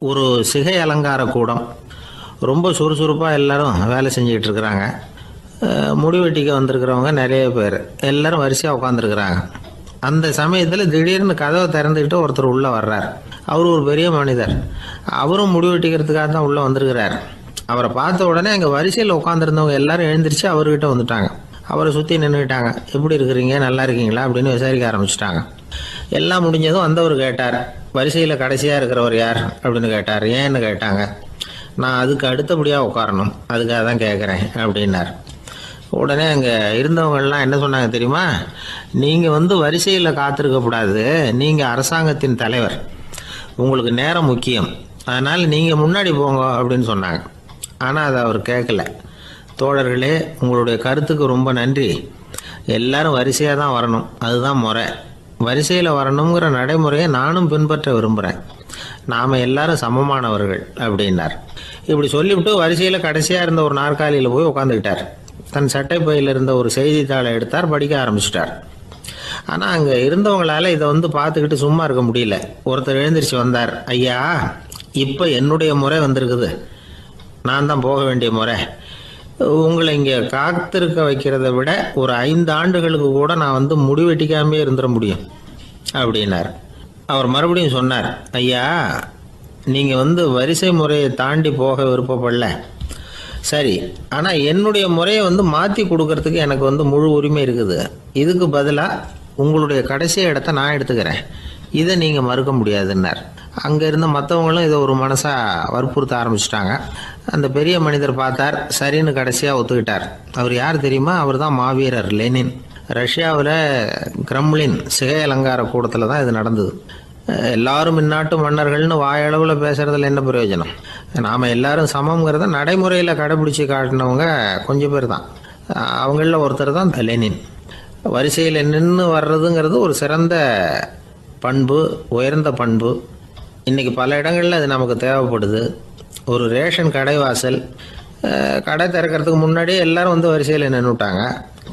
ஒரு சிகை அலங்கார கூடம். ரொம்ப சுறுசுறுப்பாக எல்லாரும் வேலை செஞ்சுக்கிட்டு இருக்கிறாங்க. முடி வெட்டிக்க வந்திருக்கிறவங்க நிறைய பேர் எல்லாரும் வரிசையாக உட்காந்துருக்குறாங்க. அந்த சமயத்தில் திடீர்னு கதவை திறந்துக்கிட்டு ஒருத்தர் உள்ளே வர்றார். அவர் ஒரு பெரிய மனிதர். அவரும் முடி வெட்டிக்கிறதுக்காக தான் உள்ளே வந்திருக்கிறார். அவரை பார்த்த உடனே அங்கே வரிசையில் உட்காந்துருந்தவங்க எல்லாரும் எழுந்திரிச்சு அவர்கிட்ட வந்துட்டாங்க. அவரை சுற்றி நின்றுக்கிட்டாங்க. எப்படி இருக்கிறீங்க, நல்லா இருக்கீங்களா அப்படின்னு விசாரிக்க ஆரம்பிச்சிட்டாங்க. எல்லாம் முடிஞ்சதும் வந்தவர் கேட்டார், வரிசையில் கடைசியாக இருக்கிறவர் யார் அப்படின்னு கேட்டார். ஏன்னு கேட்டாங்க. நான் அதுக்கு அடுத்தபடியாக உட்காரணும், அதுக்காக தான் கேட்குறேன் அப்படின்னார். உடனே அங்கே இருந்தவங்கள்லாம் என்ன சொன்னாங்க தெரியுமா? நீங்கள் வரிசையில் காத்திருக்கக்கூடாது, நீங்கள் அரசாங்கத்தின் தலைவர், உங்களுக்கு நேரம் முக்கியம், அதனால் நீங்கள் முன்னாடி போங்க அப்படின்னு சொன்னாங்க. ஆனால் அதை அவர் கேட்கல. தோழர்களே, உங்களுடைய கருத்துக்கு ரொம்ப நன்றி. எல்லாரும் வரிசையாக தான் வரணும், அதுதான் முறை. வரிசையில் வரணுங்கிற நடைமுறையை நானும் பின்பற்ற விரும்புகிறேன். நாம் எல்லாரும் சமமானவர்கள் அப்படின்னார். இப்படி சொல்லிவிட்டு வரிசையில் கடைசியாக இருந்த ஒரு நாற்காலியில் போய் உட்காந்துக்கிட்டார். தன் சட்டை பையில் இருந்த ஒரு செய்தித்தாளை எடுத்தார், படிக்க ஆரம்பிச்சிட்டார். ஆனால் அங்கே இருந்தவங்களால இதை பார்த்துக்கிட்டு சும்மா இருக்க முடியல. ஒருத்தர் எழுந்திரிச்சு வந்தார். ஐயா, இப்போ என்னுடைய முறை வந்திருக்குது, நான் தான் போக வேண்டிய முறை. உங்களை இங்கே காத்திருக்க வைக்கிறத விட ஒரு 5 ஆண்டுகளுக்கு கூட நான் முடி வெட்டிக்காமே இருந்துட முடியும் அப்படின்னார். அவர் மறுபடியும் சொன்னார், ஐயா, நீங்கள் வரிசை முறையை தாண்டி போக விருப்பப்படல, சரி, ஆனால் என்னுடைய முறையை மாற்றி கொடுக்கறதுக்கு எனக்கு முழு உரிமை இருக்குது. இதுக்கு பதிலாக உங்களுடைய கடைசி இடத்த நான் எடுத்துக்கிறேன், இதை நீங்கள் மறுக்க முடியாதுன்னார். அங்கே இருந்த மற்றவங்களும் இதை ஒரு மனசாக வற்புறுத்த ஆரம்பிச்சிட்டாங்க. அந்த பெரிய மனிதர் பார்த்தார், சரின்னு கடைசியாக ஒத்துக்கிட்டார். அவர் யார் தெரியுமா? அவர் தான் மாவீரர் லெனின். ரஷ்யாவில் கிரெம்ளின் சிகை அலங்கார கூடத்தில் தான் இது நடந்தது. எல்லாரும் இந்நாட்டு மன்னர்கள்னு வாயளவில் பேசுகிறதுல என்ன பிரயோஜனம்? நாம் எல்லாரும் சமங்கிறத நடைமுறையில் கடைபிடிச்சி காட்டினவங்க கொஞ்சம் பேர் தான். அவங்களில் ஒருத்தர் தான் லெனின். வரிசையில் நின்று வர்றதுங்கிறது ஒரு சிறந்த பண்பு, உயர்ந்த பண்பு. இன்றைக்கி பல இடங்களில் அது நமக்கு தேவைப்படுது. ஒரு ரேஷன் கடை வாசல், கடை திறக்கிறதுக்கு முன்னாடியே எல்லாரும் வரிசையில் நின்றுட்டாங்க.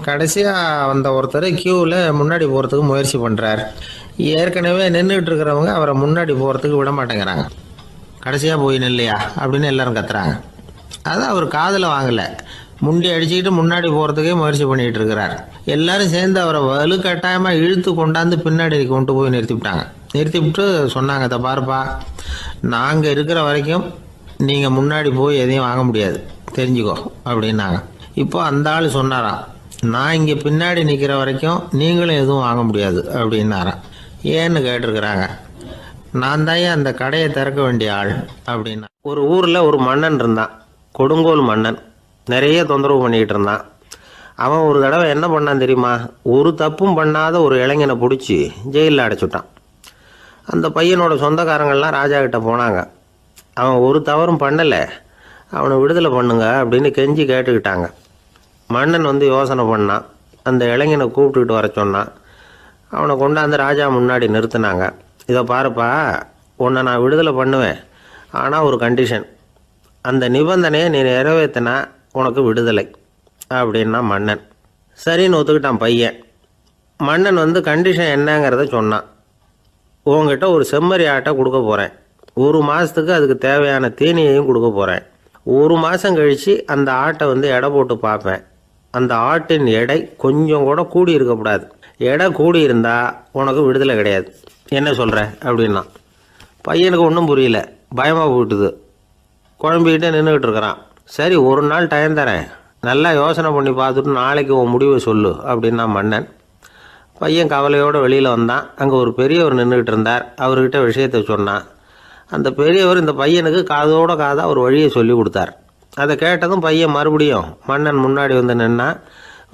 கடைசியாக வந்த ஒருத்தர் க்யூவில் முன்னாடி போகிறதுக்கு முயற்சி பண்ணுறார். ஏற்கனவே நின்றுட்டு இருக்கிறவங்க அவரை முன்னாடி போகிறதுக்கு விட மாட்டேங்கிறாங்க. கடைசியாக போய் நில்லையா அப்படின்னு எல்லாரும் கத்துறாங்க. அதை அவர் காதில் வாங்கலை. முண்டி அடிச்சுக்கிட்டு முன்னாடி போகிறதுக்கே முயற்சி பண்ணிகிட்டு இருக்கிறார். எல்லாரும் சேர்ந்து அவரை வலுக்கட்டாயமாக இழுத்து கொண்டாந்து பின்னாடி கொண்டு போய் நிறுத்திவிட்டாங்க. நிறுத்திவிட்டு சொன்னாங்க, இதை பாருப்பா, நாங்கள் இருக்கிற வரைக்கும் நீங்கள் முன்னாடி போய் எதையும் வாங்க முடியாது, தெரிஞ்சுக்கோ அப்படின்னாங்க. இப்போ அந்த ஆள் சொன்னாராம், நான் இங்கே பின்னாடி நிற்கிற வரைக்கும் நீங்களும் எதுவும் வாங்க முடியாது அப்படின்னாராம். ஏன்னு கேட்டிருக்கிறாங்க. நான் தான் அந்த கடையை திறக்க வேண்டிய ஆள் அப்படின்னா. ஒரு ஊரில் ஒரு மன்னன் இருந்தான், கொடுங்கோல் மன்னன். நிறைய தொந்தரவு பண்ணிக்கிட்டு இருந்தான். அவன் ஒரு தடவை என்ன பண்ணான் தெரியுமா? ஒரு தப்பும் பண்ணாத ஒரு இளைஞனை பிடிச்சி ஜெயிலில் அடைச்சுட்டான். அந்த பையனோட சொந்தக்காரங்கள்லாம் ராஜா கிட்ட போனாங்க. அவன் ஒரு தவறும் பண்ணலை, அவனை விடுதலை பண்ணுங்க அப்படின்னு கெஞ்சி கேட்டுக்கிட்டாங்க. மன்னன் யோசனை பண்ணான். அந்த இளைஞனை கூப்பிட்டுக்கிட்டு வர சொன்னான். அவனை கொண்டாந்து ராஜா முன்னாடி நிறுத்தினாங்க. இதை பாருப்பா, உன்னை நான் விடுதலை பண்ணுவேன், ஆனால் ஒரு கண்டிஷன். அந்த நிபந்தனையை நீ நிறைவேற்றினா உனக்கு விடுதலை அப்படின்னா மன்னன். சரின்னு ஒத்துக்கிட்டான் பையன். மன்னன் கண்டிஷன் என்னங்கிறத சொன்னான். உங்ககிட்ட ஒரு செம்மறி ஆட்டை கொடுக்க போகிறேன், 1 மாதத்துக்கு அதுக்கு தேவையான தீனியையும் கொடுக்க போகிறேன். 1 மாதம் கழித்து அந்த ஆட்டை எடை போட்டு பார்ப்பேன். அந்த ஆட்டின் எடை கொஞ்சம் கூட கூடி இருக்கக்கூடாது. எடை கூடி இருந்தால் உனக்கு விடுதலை கிடையாது. என்ன சொல்கிற அப்படின்னா. பையனுக்கு ஒன்றும் புரியல, பயமாக போயிட்டுது. குழம்பிக்கிட்டே நின்றுக்கிட்டு இருக்கிறான். சரி, ஒரு நாள் டைம் தரேன், நல்லா யோசனை பண்ணி பார்த்துட்டு நாளைக்கு உன் முடிவை சொல்லு அப்படின்னா மன்னன். பையன் கவலையோடு வெளியில் வந்தான். அங்கே ஒரு பெரியவர் நின்றுக்கிட்டு இருந்தார். அவர்கிட்ட விஷயத்தை சொன்னான். அந்த பெரியவர் இந்த பையனுக்கு காதோட காதாக ஒரு வழியை சொல்லி கொடுத்தார். அதை கேட்டதும் பையன் மறுபடியும் மன்னன் முன்னாடி நின்னா,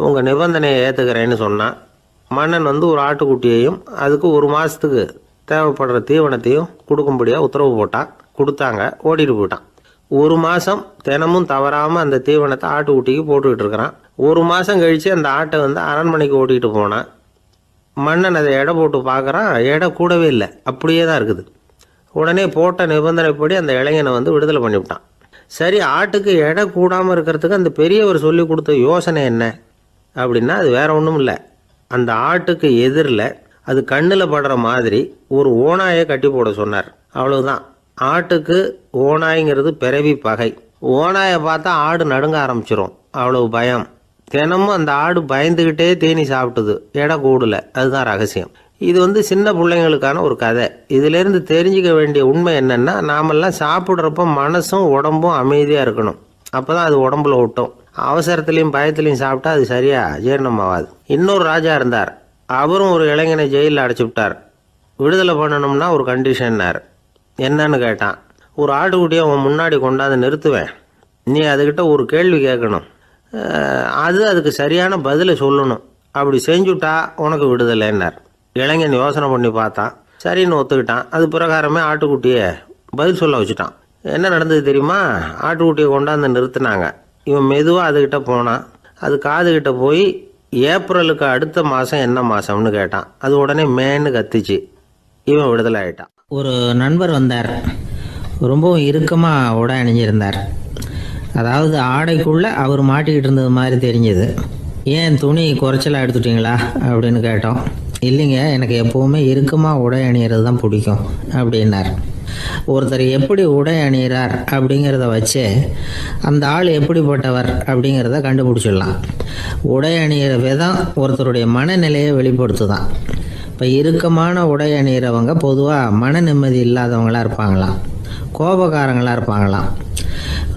உங்கள் நிபந்தனையை ஏற்றுக்கிறேன்னு சொன்னான். மன்னன் ஒரு ஆட்டுக்குட்டியையும் அதுக்கு 1 மாதத்துக்கு தேவைப்படுற தீவனத்தையும் கொடுக்கும்படியாக உத்தரவு போட்டான். கொடுத்தாங்க, ஓடிட்டு போயிட்டான். 1 மாதம் தினமும் தவறாமல் அந்த தீவனத்தை ஆட்டுக்குட்டிக்கு போட்டுக்கிட்டு இருக்கிறான். 1 மாதம் கழித்து அந்த ஆட்டை அரண்மனைக்கு ஓட்டிகிட்டு போனான். மன்னன் அதை எடை போட்டு பார்க்குறான், எடை கூடவே இல்லை, அப்படியே தான் இருக்குது. உடனே போட்ட நிபந்தனைப்படி அந்த இளைஞனை விடுதலை பண்ணிவிட்டான். சரி, ஆட்டுக்கு எடை கூடாமல் இருக்கிறதுக்கு அந்த பெரியவர் சொல்லி கொடுத்த யோசனை என்ன அப்படின்னா, அது வேற ஒன்றும் இல்லை. அந்த ஆட்டுக்கு எதிரில் அது கண்ணில் படுற மாதிரி ஒரு ஓனாயை கட்டி போட சொன்னார். அவ்வளவுதான். ஆட்டுக்கு ஓநாய்ங்கிறது பிறவி பகை. ஓநாயை பார்த்தா ஆடு நடுங்க ஆரம்பிச்சிரும், அவ்வளவு பயம். தினமும் அந்த ஆடு பயந்துக்கிட்டே தேனி சாப்பிட்டுது, எடை கூடல. அதுதான் ரகசியம். இது சின்ன பிள்ளைங்களுக்கான ஒரு கதை. இதிலேருந்து தெரிஞ்சுக்க வேண்டிய உண்மை என்னென்னா, நாமெல்லாம் சாப்பிட்றப்ப மனசும் உடம்பும் அமைதியாக இருக்கணும். அப்போ தான் அது உடம்புல ஒட்டும். அவசரத்துலேயும் பயத்துலையும் சாப்பிட்டா அது சரியாக ஜீரணமாகாது. இன்னொரு ராஜா இருந்தார். அவரும் ஒரு இளைஞனை ஜெயிலில் அடைச்சி விட்டார். விடுதலை பண்ணணும்னா ஒரு கண்டிஷன்னார். என்னன்னு கேட்டான். ஒரு ஆட்டுக்குட்டியை அவன் முன்னாடி கொண்டாந்து நிறுத்துவேன், நீ அதுக்கிட்ட ஒரு கேள்வி கேட்கணும், அதுக்கு சரியான பதிலை சொல்லணும். அப்படி செஞ்சுட்டா உனக்கு விடுதலைன்னார். இளைஞன் யோசனை பண்ணி பார்த்தான், சரின்னு ஒத்துக்கிட்டான். அது பிரகாரமே ஆட்டுக்குட்டியை பதில் சொல்ல வச்சுட்டான். என்ன நடந்தது தெரியுமா? ஆட்டுக்குட்டியை கொண்டாந்து நிறுத்தினாங்க. இவன் மெதுவாக அதுக்கிட்ட போனான். அது காதுகிட்ட போய் ஏப்ரலுக்கு அடுத்த மாதம் என்ன மாதம்னு கேட்டான். அது உடனே மேன்னு கத்திச்சு. இவன் விடுதலை ஆகிட்டான். ஒரு நண்பர் வந்தார். ரொம்பவும் இறுக்கமாக உடை அணிஞ்சிருந்தார். அதாவது ஆடைக்குள்ளே அவர் மாட்டிக்கிட்டு இருந்தது மாதிரி தெரிஞ்சது. ஏன் துணி குறைச்சலாக எடுத்துட்டிங்களா அப்படின்னு கேட்டோம். இல்லைங்க, எனக்கு எப்போவுமே இறுக்கமாக உடை அணிகிறது தான் பிடிக்கும் அப்படின்னார். ஒருத்தர் எப்படி உடை அணிகிறார் அப்படிங்கிறத வச்சு அந்த ஆள் எப்படிப்பட்டவர் அப்படிங்கிறத கண்டுபிடிச்சிடலாம். உடை அணிகிற விதம் ஒருத்தருடைய மனநிலையை வெளிப்படுத்துதான். இப்போ இறுக்கமான உடை அணிகிறவங்க பொதுவாக மன நிம்மதி இல்லாதவங்களாக இருப்பாங்களாம், கோபக்காரங்களாக இருப்பாங்களாம்.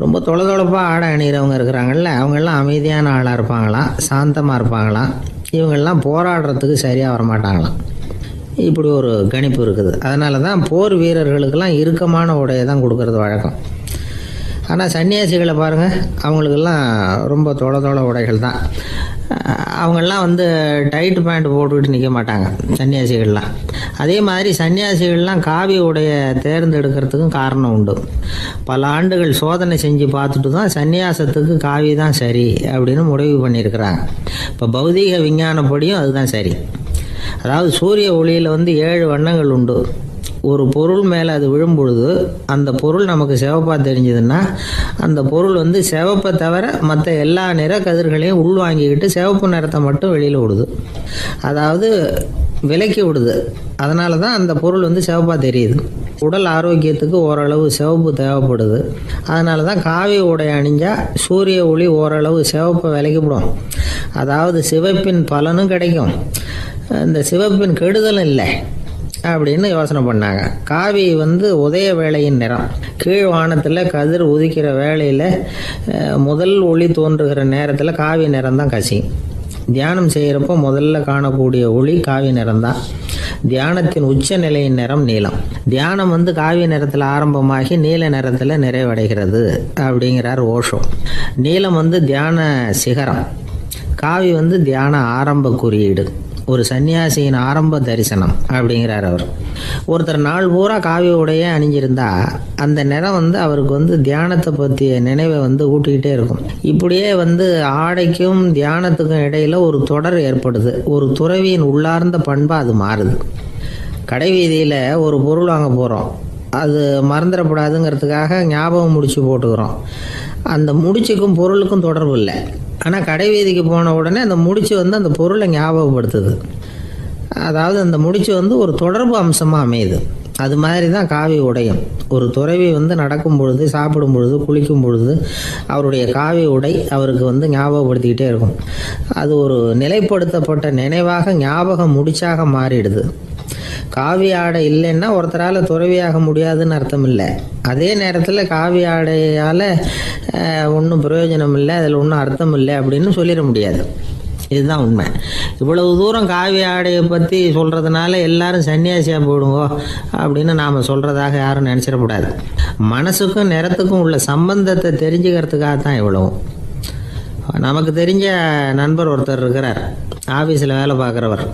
ரொம்ப தொலைதொலைப்பாக ஆடை அணிகிறவங்க இருக்கிறாங்கல்ல, அவங்கெல்லாம் அமைதியான ஆளாக இருப்பாங்களாம், சாந்தமாக இருப்பாங்களாம். இவங்கெல்லாம் போராடுறதுக்கு சரியாக வரமாட்டாங்களாம். இப்படி ஒரு கணிப்பு இருக்குது. அதனால தான் போர் வீரர்களுக்கெல்லாம் இறுக்கமான உடையை தான் கொடுக்கறது வழக்கம். ஆனால் சன்னியாசிகளை பாருங்கள், அவங்களுக்கெல்லாம் ரொம்ப தொலை உடைகள் தான். அவங்கெல்லாம் டைட் பேண்ட் போட்டுக்கிட்டு நிற்க மாட்டாங்க சன்னியாசிகள்லாம். அதே மாதிரி சன்னியாசிகள்லாம் காவி உடையை தேர்ந்தெடுக்கிறதுக்கும் காரணம் உண்டு. பல ஆண்டுகள் சோதனை செஞ்சு பார்த்துட்டு தான் சன்னியாசத்துக்கு காவி தான் சரி அப்படின்னு முடிவு பண்ணியிருக்கிறாங்க. இப்போ பௌதீக விஞ்ஞானப்படியும் அதுதான் சரி. அதாவது சூரிய ஒளியில் 7 வண்ணங்கள் உண்டு. ஒரு பொருள் மேலே அது விழும் பொழுது அந்த பொருள் நமக்கு சிவப்பாக தெரிஞ்சதுன்னா அந்த பொருள் சிவப்பை தவிர மற்ற எல்லா நிற கதிர்களையும் உள்வாங்கிக்கிட்டு சிவப்பு நிறத்தை மட்டும் வெளியில் விடுது, அதாவது விலக்கி விடுது. அதனால தான் அந்த பொருள் சிவப்பாக தெரியுது. உடல் ஆரோக்கியத்துக்கு ஓரளவு சிவப்பு தேவைப்படுது. அதனால தான் காவி உடை அணிஞ்சால் சூரிய ஒளி ஓரளவு சிவப்பை விலக்கிவிடும். அதாவது சிவப்பின் பலனும் கிடைக்கும், இந்த சிவப்பின் கெடுதலும் இல்லை அப்படின்னு யோசனை பண்ணாங்க. காவி உதய வேளையின் நிறம். கீழ் வானத்தில் கதிர் உதிக்கிற வேளையில் முதல் ஒளி தோன்றுகிற நேரத்தில் காவி நிறம் தான் கசி. தியானம் செய்கிறப்போ முதல்ல காணக்கூடிய ஒளி காவி நிறம்தான். தியானத்தின் உச்ச நிலையின் நிறம் நீலம். தியானம் காவி நிறத்தில் ஆரம்பமாகி நீல நிறத்தில் நிறைவடைகிறது அப்படிங்கிறார் ஓஷோ. நீலம் தியான சிகரம், காவி தியான ஆரம்ப குறியீடு, ஒரு சன்னியாசியின் ஆரம்ப தரிசனம் அப்படிங்கிறார் அவர். ஒருத்தர் நாள் பூரா காவி உடையே அணிஞ்சிருந்தா அந்த நிறம் அவருக்கு தியானத்தை பற்றிய நினைவை ஊட்டிக்கிட்டே இருக்கும். இப்படியே ஆடைக்கும் தியானத்துக்கும் இடையில் ஒரு தொடர் ஏற்படுது. ஒரு துறவியின் உள்ளார்ந்த பண்பாக அது மாறுது. கடை வீதியில் ஒரு பொருள் வாங்க போகிறோம், அது மறந்துடக்கூடாதுங்கிறதுக்காக ஞாபகம் முடிச்சு போட்டுக்கிறோம். அந்த முடிச்சுக்கும் பொருளுக்கும் தொடர்பு இல்லை. ஆனால் கடை வீதிக்கு போன உடனே அந்த முடிச்சு அந்த பொருளை ஞாபகப்படுத்துது. அதாவது அந்த முடிச்சு ஒரு தொடர்பு அம்சமாக அமையுது. அது மாதிரி தான் காவி உடையும். ஒரு துறவி நடக்கும் பொழுது, சாப்பிடும் பொழுது, குளிக்கும் பொழுது அவருடைய காவி உடை அவருக்கு ஞாபகப்படுத்திக்கிட்டே இருக்கும். அது ஒரு நிலைப்படுத்தப்பட்ட நினைவாக ஞாபகம் முடிச்சாக மாறிடுது. காவி ஆடை இல்லைன்னா ஒருத்தரால் துறவியாக முடியாதுன்னு அர்த்தம் இல்லை. அதே நேரத்தில் காவி ஆடையால் ஒன்றும் பிரயோஜனம் இல்லை, அதில் ஒன்றும் அர்த்தம் இல்லை அப்படின்னு சொல்லிட முடியாது. இதுதான் உண்மை. இவ்வளவு தூரம் காவி ஆடையை பற்றி சொல்கிறதுனால எல்லாரும் சன்னியாசியாக போயிடுங்கோ அப்படின்னு நாம் சொல்கிறதாக யாரும் நினச்சிடக்கூடாது. மனசுக்கும் நிறத்துக்கும் உள்ள சம்பந்தத்தை தெரிஞ்சுக்கிறதுக்காக தான் இவ்வளவும். நமக்கு தெரிஞ்ச நண்பர் ஒருத்தர் இருக்கிறார், ஆஃபீஸில் வேலை பார்க்குறவர்.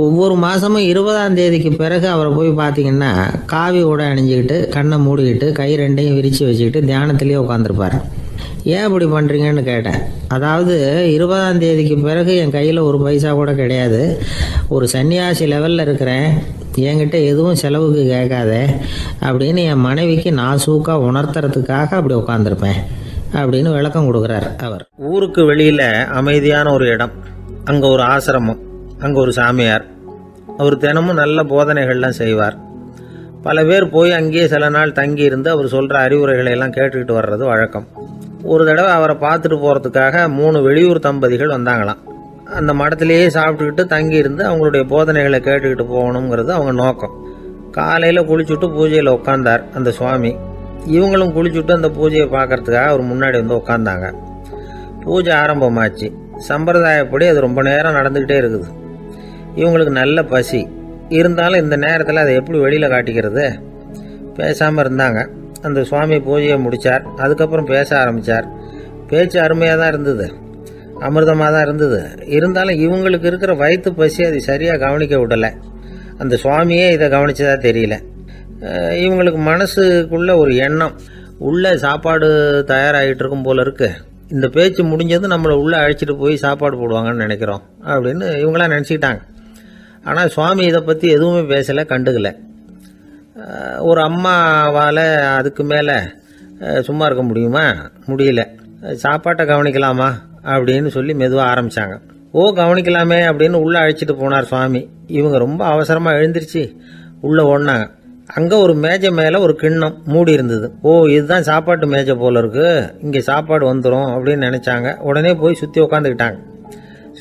ஒவ்வொரு மாதமும் 20ஆம் தேதிக்கு பிறகு அவரை போய் பார்த்தீங்கன்னா காவி உடை அணிஞ்சிக்கிட்டு, கண்ணை மூடிக்கிட்டு, கை ரெண்டையும் விரித்து வச்சுக்கிட்டு தியானத்திலேயே உட்காந்துருப்பார். ஏன் இப்படி பண்ணுறீங்கன்னு கேட்டேன். அதாவது 20ஆம் தேதிக்கு பிறகு என் கையில் ஒரு பைசா கூட கிடையாது, ஒரு சன்னியாசி லெவலில் இருக்கிறேன், என்கிட்ட எதுவும் செலவுக்கு கேட்காத அப்படின்னு என் மனைவிக்கு நான் சூக்காக உணர்த்துறதுக்காக அப்படி உட்காந்துருப்பேன் அப்படின்னு விளக்கம் கொடுக்குறார் அவர். ஊருக்கு வெளியில் அமைதியான ஒரு இடம், அங்கே ஒரு ஆசிரமம், அங்கே ஒரு சாமியார். அவர் தினமும் நல்ல போதனைகள்லாம் செய்வார். பல பேர் போய் அங்கேயே சில நாள் தங்கி இருந்து அவர் சொல்கிற அறிவுரைகளை எல்லாம் கேட்டுக்கிட்டு வர்றது வழக்கம். ஒரு தடவை அவரை பார்த்துட்டு போகிறதுக்காக 3 வெளியூர் தம்பதிகள் வந்தாங்களாம். அந்த மடத்திலேயே சாப்பிட்டுக்கிட்டு தங்கி இருந்து அவங்களுடைய போதனைகளை கேட்டுக்கிட்டு போகணுங்கிறது அவங்க நோக்கம். காலையில் குளிச்சுட்டு பூஜையில் உட்காந்தார் அந்த சுவாமி. இவங்களும் குளிச்சுட்டு அந்த பூஜையை பார்க்கறதுக்காக அவர் முன்னாடி வந்து உட்காந்தாங்க. பூஜை ஆரம்பமாச்சு. சம்பிரதாயப்படி அது ரொம்ப நேரம் நடந்துக்கிட்டே இருக்குது. இவங்களுக்கு நல்ல பசி இருந்தாலும் இந்த நேரத்தில் அதை எப்படி வெளியில் காட்டிக்கிறது? பேசாமல் இருந்தாங்க. அந்த சுவாமி பூஜையை முடித்தார். அதுக்கப்புறம் பேச ஆரம்பித்தார். பேச்சு அருமையாக தான் இருந்தது, அமிர்தமாக தான் இருந்தது. இருந்தாலும் இவங்களுக்கு இருக்கிற வயிற்று பசி அது சரியாக கவனிக்க விடலை. அந்த சுவாமியே இதை கவனிச்சதா தெரியல. இவங்களுக்கு மனசுக்குள்ள ஒரு எண்ணம், உள்ளே சாப்பாடு தயாராகிட்டு இருக்கும் போல இருக்கு, இந்த பேச்சு முடிஞ்சது நம்மளை உள்ளே அழைச்சிட்டு போய் சாப்பாடு போடுவாங்கன்னு நினைக்கிறோம் அப்படின்னு இவங்களாம் நினச்சிக்கிட்டாங்க. ஆனால் சுவாமி இதை பற்றி எதுவுமே பேசலை, கண்டுக்கலை. ஒரு அம்மாவால் அதுக்கு மேலே சும்மா இருக்க முடியுமா? முடியல. சாப்பாட்டை கவனிக்கலாமா அப்படின்னு சொல்லி மெதுவாக ஆரம்பித்தாங்க. ஓ கவனிக்கலாமே அப்படின்னு உள்ளே அழைச்சிட்டு போனார் சுவாமி. இவங்க ரொம்ப அவசரமாக எழுந்திருச்சு உள்ளே ஓடினாங்க. அங்கே ஒரு மேஜை மேலே ஒரு கிண்ணம் மூடி இருந்தது. ஓ இதுதான் சாப்பாட்டு மேஜை போல இருக்கு, இங்கே சாப்பாடு வந்துடும் அப்படின்னு நினச்சாங்க. உடனே போய் சுற்றி உக்காந்துக்கிட்டாங்க.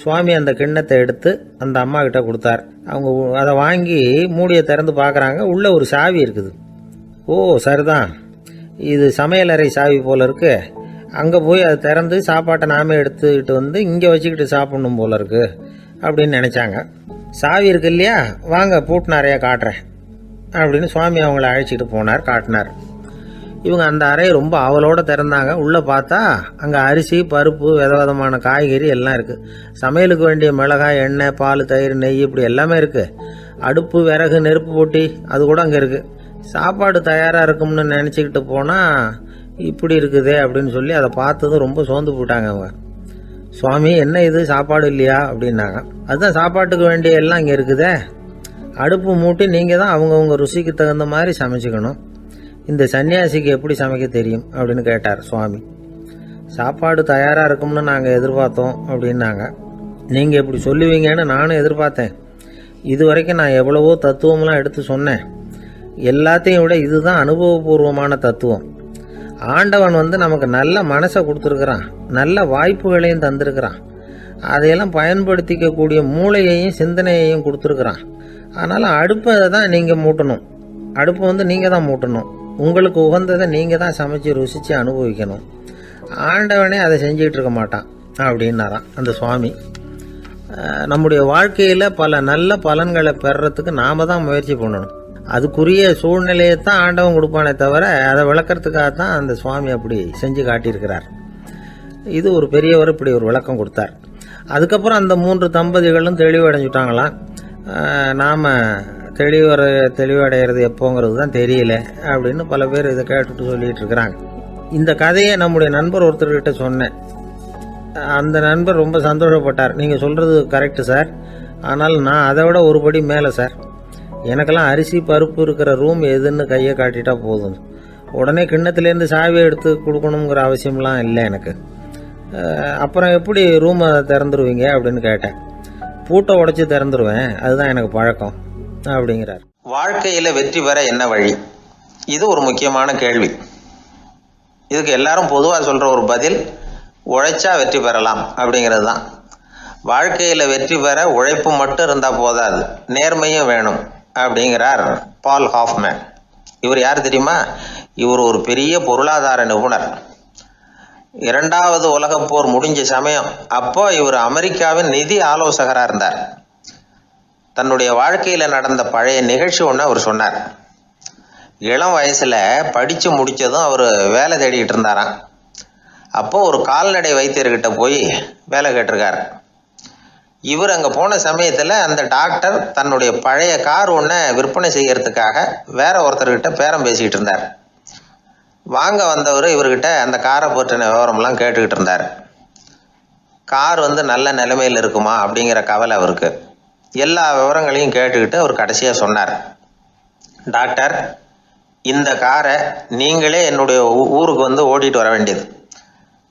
சுவாமி அந்த கிண்ணத்தை எடுத்து அந்த அம்மா கிட்ட கொடுத்தார். அவங்க அதை வாங்கி மூடியை திறந்து பார்க்குறாங்க. உள்ளே ஒரு சாவி இருக்குது. ஓ சரிதான், இது சமையலறை சாவி போல இருக்கு, அங்கே போய் அதை திறந்து சாப்பாட்டை நாமே எடுத்துக்கிட்டு வந்து இங்கே வச்சுக்கிட்டு சாப்பிடணும் போல இருக்கு அப்படின்னு நினச்சாங்க. சாவி இருக்கு இல்லையா, வாங்க பூட்டு நிறையா காட்டுறேன் அப்படின்னு சுவாமி அவங்கள அழைச்சிட்டு போனார், காட்டினார். இவங்க அந்த அறையை ரொம்ப ஆவலோடு திறந்தாங்க. உள்ளே பார்த்தா அங்கே அரிசி, பருப்பு, விதவிதமான காய்கறி எல்லாம் இருக்குது. சமையலுக்கு வேண்டிய மிளகாய், எண்ணெய், பால், தயிர், நெய் இப்படி எல்லாமே இருக்குது. அடுப்பு, விறகு, நெருப்பு போட்டி அது கூட அங்கே இருக்குது. சாப்பாடு தயாராக இருக்கும்னு நினச்சிக்கிட்டு போனால் இப்படி இருக்குதே அப்படின்னு சொல்லி அதை பார்த்ததும் ரொம்ப சோர்ந்து போட்டாங்க அவங்க. சுவாமி என்ன இது சாப்பாடு இல்லையா அப்படின்னாங்க. அதுதான் சாப்பாட்டுக்கு வேண்டிய எல்லாம் இங்கே இருக்குதே, அடுப்பு மூட்டி நீங்கள் தான் அவங்கவுங்க ருசிக்கு தகுந்த மாதிரி சமைச்சிக்கணும், இந்த சன்னியாசிக்கு எப்படி சமைக்க தெரியும் அப்படின்னு கேட்டார் சுவாமி. சாப்பாடு தயாராக இருக்கும்னு நாங்கள் எதிர்பார்த்தோம் அப்படின்னாங்க. நீங்கள் இப்படி சொல்லுவீங்கன்னு நானும் எதிர்பார்த்தேன். இது வரைக்கும் நான் எவ்வளவோ தத்துவம்லாம் எடுத்து சொன்னேன். எல்லாத்தையும் விட இதுதான் அனுபவபூர்வமான தத்துவம். ஆண்டவன் நமக்கு நல்ல மனசை கொடுத்துருக்குறான், நல்ல வாய்ப்புகளையும் தந்திருக்கிறான், அதையெல்லாம் பயன்படுத்திக்கக்கூடிய மூளையையும் சிந்தனையையும் கொடுத்துருக்குறான். அதனால் அடுப்பை தான் நீங்கள் மூட்டணும், அடுப்பை நீங்கள் தான் மூட்டணும், உங்களுக்கு உகந்ததை நீங்கள் தான் சமைச்சு ருசித்து அனுபவிக்கணும். ஆண்டவனே அதை செஞ்சுக்கிட்டு இருக்க மாட்டான் அப்படின்னாராம் அந்த சுவாமி. நம்முடைய வாழ்க்கையில் பல நல்ல பலன்களை பெறறதுக்கு நாம் தான் முயற்சி பண்ணணும். அதுக்குரிய சூழ்நிலையை தான் ஆண்டவன் கொடுப்பானே தவிர அதை விளக்கறதுக்காக தான் அந்த சுவாமி அப்படி செஞ்சு காட்டியிருக்கிறார். இது ஒரு பெரியவர் இப்படி ஒரு விளக்கம் கொடுத்தார். அதுக்கப்புறம் அந்த 3 தம்பதிகளும் தெளிவடைஞ்சுட்டாங்களாம். நாம் தெளிவடைகிறது எப்போங்கிறது தான் தெரியல அப்படின்னு பல பேர் இதை கேட்டுட்டு சொல்லிட்டு இருக்கிறாங்க. இந்த கதையை நம்முடைய நண்பர் ஒருத்தர்கிட்ட சொன்னேன். அந்த நண்பர் ரொம்ப சந்தோஷப்பட்டார். நீங்கள் சொல்கிறது கரெக்டு சார், ஆனால் நான் அதை விட ஒரு படி மேலே சார். எனக்கெல்லாம் அரிசி, பருப்பு இருக்கிற ரூம் எதுன்னு கையை காட்டிட்டா போதும், உடனே கிண்ணத்துலேருந்து சாவியை எடுத்து கொடுக்கணுங்கிற அவசியம்லாம் இல்லை எனக்கு. அப்புறம் எப்படி ரூமை திறந்துருவீங்க அப்படின்னு கேட்டேன். பூட்டை உடைச்சி திறந்துருவேன், அதுதான் எனக்கு பழக்கம் அப்படிங்கிறார். வாழ்க்கையில் வெற்றி பெற என்ன வழி? இது ஒரு முக்கியமான கேள்வி. இதுக்கு எல்லாரும் பொதுவாக சொல்கிற ஒரு பதில், உழைச்சா வெற்றி பெறலாம் அப்படிங்கிறது தான். வாழ்க்கையில் வெற்றி பெற உழைப்பு மட்டும் இருந்தால் போதாது, நேர்மையும் வேணும் அப்படிங்கிறார் பால் ஹாஃப்மேன். இவர் யார் தெரியுமா? இவர் ஒரு பெரிய பொருளாதார நிபுணர். 2வது உலகப் போர் முடிஞ்ச சமயம் அப்போ இவர் அமெரிக்காவின் நிதி ஆலோசகராக இருந்தார். தன்னுடைய வாழ்க்கையில் நடந்த பழைய நிகழ்ச்சி ஒன்று அவர் சொன்னார். இளம் வயசில் படித்து முடித்ததும் அவர் வேலை தேடிக்கிட்டு இருந்தாராம். அப்போது ஒரு கால்நடை வைத்தியர்கிட்ட போய் வேலை கேட்டிருக்கார். இவர் அங்கே போன சமயத்தில் அந்த டாக்டர் தன்னுடைய பழைய கார் ஒன்றை விற்பனை செய்யறதுக்காக வேற ஒருத்தர்கிட்ட பேரம் பேசிக்கிட்டு இருந்தார். வாங்க வந்தவர் இவர்கிட்ட அந்த காரை பற்றின விவரம்லாம் கேட்டுக்கிட்டு இருந்தார். கார் நல்ல நிலைமையில் இருக்குமா அப்படிங்கிற கவலை அவருக்கு. எல்லா விவரங்களையும் கேட்டுக்கிட்டு அவர் கடைசியாக சொன்னார், டாக்டர், இந்த காரை நீங்களே என்னுடைய ஊருக்கு ஓட்டிகிட்டு வர வேண்டியது.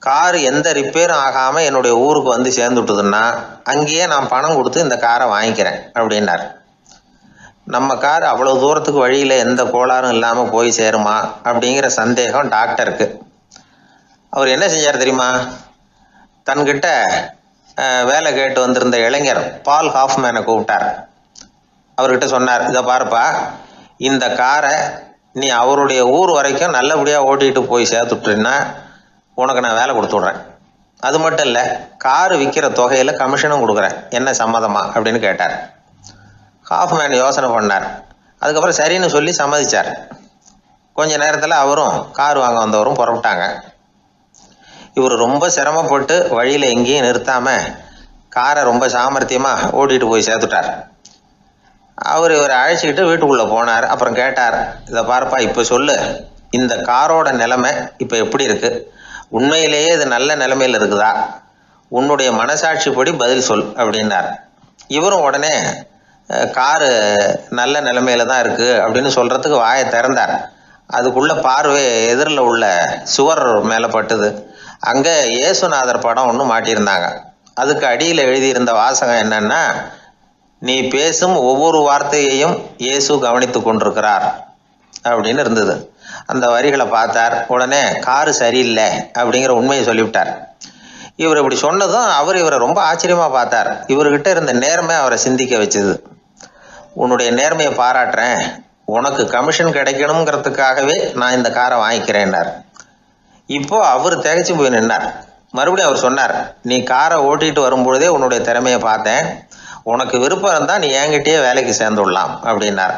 கார் எந்த ரிப்பேரும் ஆகாமல் என்னுடைய ஊருக்கு சேர்ந்துட்டுதுன்னா அங்கேயே நான் பணம் கொடுத்து இந்த காரை வாங்கிக்கிறேன் அப்படின்னார். நம்ம கார் அவ்வளோ தூரத்துக்கு வழியில் எந்த கோளாறும் இல்லாமல் போய் சேருமா அப்படிங்கிற சந்தேகம் டாக்டருக்கு. அவர் என்ன செஞ்சார் தெரியுமா? தன்கிட்ட வேலை கேட்டு வந்திருந்த இளைஞர் பால் ஹாஃப்மேனை கூப்பிட்டார். அவர்கிட்ட சொன்னார், இதை பாருப்பா, இந்த காரை நீ அவருடைய ஊர் வரைக்கும் நல்லபடியாக ஓட்டிகிட்டு போய் சேர்த்துட்டீன்னா உனக்கு நான் வேலை கொடுத்து விட்றேன். அது மட்டும் இல்லை, காரு விற்கிற தொகையில் கமிஷனும் கொடுக்குறேன், என்ன சம்மதமா அப்படின்னு கேட்டார். ஹாஃப்மேன் யோசனை பண்ணார். அதுக்கப்புறம் சரின்னு சொல்லி சம்மதிச்சார். கொஞ்ச நேரத்தில் அவரும் கார் வாங்க வந்தவரும் புறப்பட்டாங்க. இவர் ரொம்ப சிரமப்பட்டு வழியில் எங்கேயும் நிறுத்தாமல் காரை ரொம்ப சாமர்த்தியமாக ஓட்டிகிட்டு போய் சேர்த்துட்டார். இவரை அழைச்சிக்கிட்டு வீட்டுக்குள்ளே போனார். அப்புறம் கேட்டார், இதை பார்ப்பா, இப்போ சொல்லு, இந்த காரோட நிலைமை இப்போ எப்படி இருக்குது? உண்மையிலேயே இது நல்ல நிலைமையில் இருக்குதா? உன்னுடைய மனசாட்சிப்படி பதில் சொல் அப்படின்னார். இவரும் உடனே காரு நல்ல நிலைமையில தான் இருக்குது அப்படின்னு சொல்கிறதுக்கு வாயை திறந்தார். அதுக்குள்ளே பார்வை எதிரில் உள்ள சுவர் மேலே பட்டுது. அங்கே இயேசுநாதர் படம் ஒன்று மாட்டியிருந்தாங்க. அதுக்கு அடியில் எழுதியிருந்த வாசகம் என்னன்னா, நீ பேசும் ஒவ்வொரு வார்த்தையையும் இயேசு கவனித்து கொண்டிருக்கிறார் அப்படின்னு இருந்தது. அந்த வரிகளை பார்த்தார். உடனே காரு சரியில்லை அப்படிங்கிற உண்மையை சொல்லிவிட்டார். இவர் இப்படி சொன்னதும் இவரை ரொம்ப ஆச்சரியமாக பார்த்தார். இவர்கிட்ட இருந்த நேர்மை அவரை சிந்திக்க வச்சுது. உன்னுடைய நேர்மையை பாராட்டுறேன், உனக்கு கமிஷன் கிடைக்கணுங்கிறதுக்காகவே நான் இந்த காரை வாங்கிக்கிறேன்னார். இப்போ அவர் திகைச்சு போய் நின்னார். மறுபடியும் அவர் சொன்னார், நீ காரை ஓட்டிகிட்டு வரும்பொழுதே உன்னுடைய திறமையை பார்த்தேன், உனக்கு விருப்பம் இருந்தால் நீ என்கிட்டயே வேலைக்கு சேர்ந்துடலாம் அப்படின்னார்.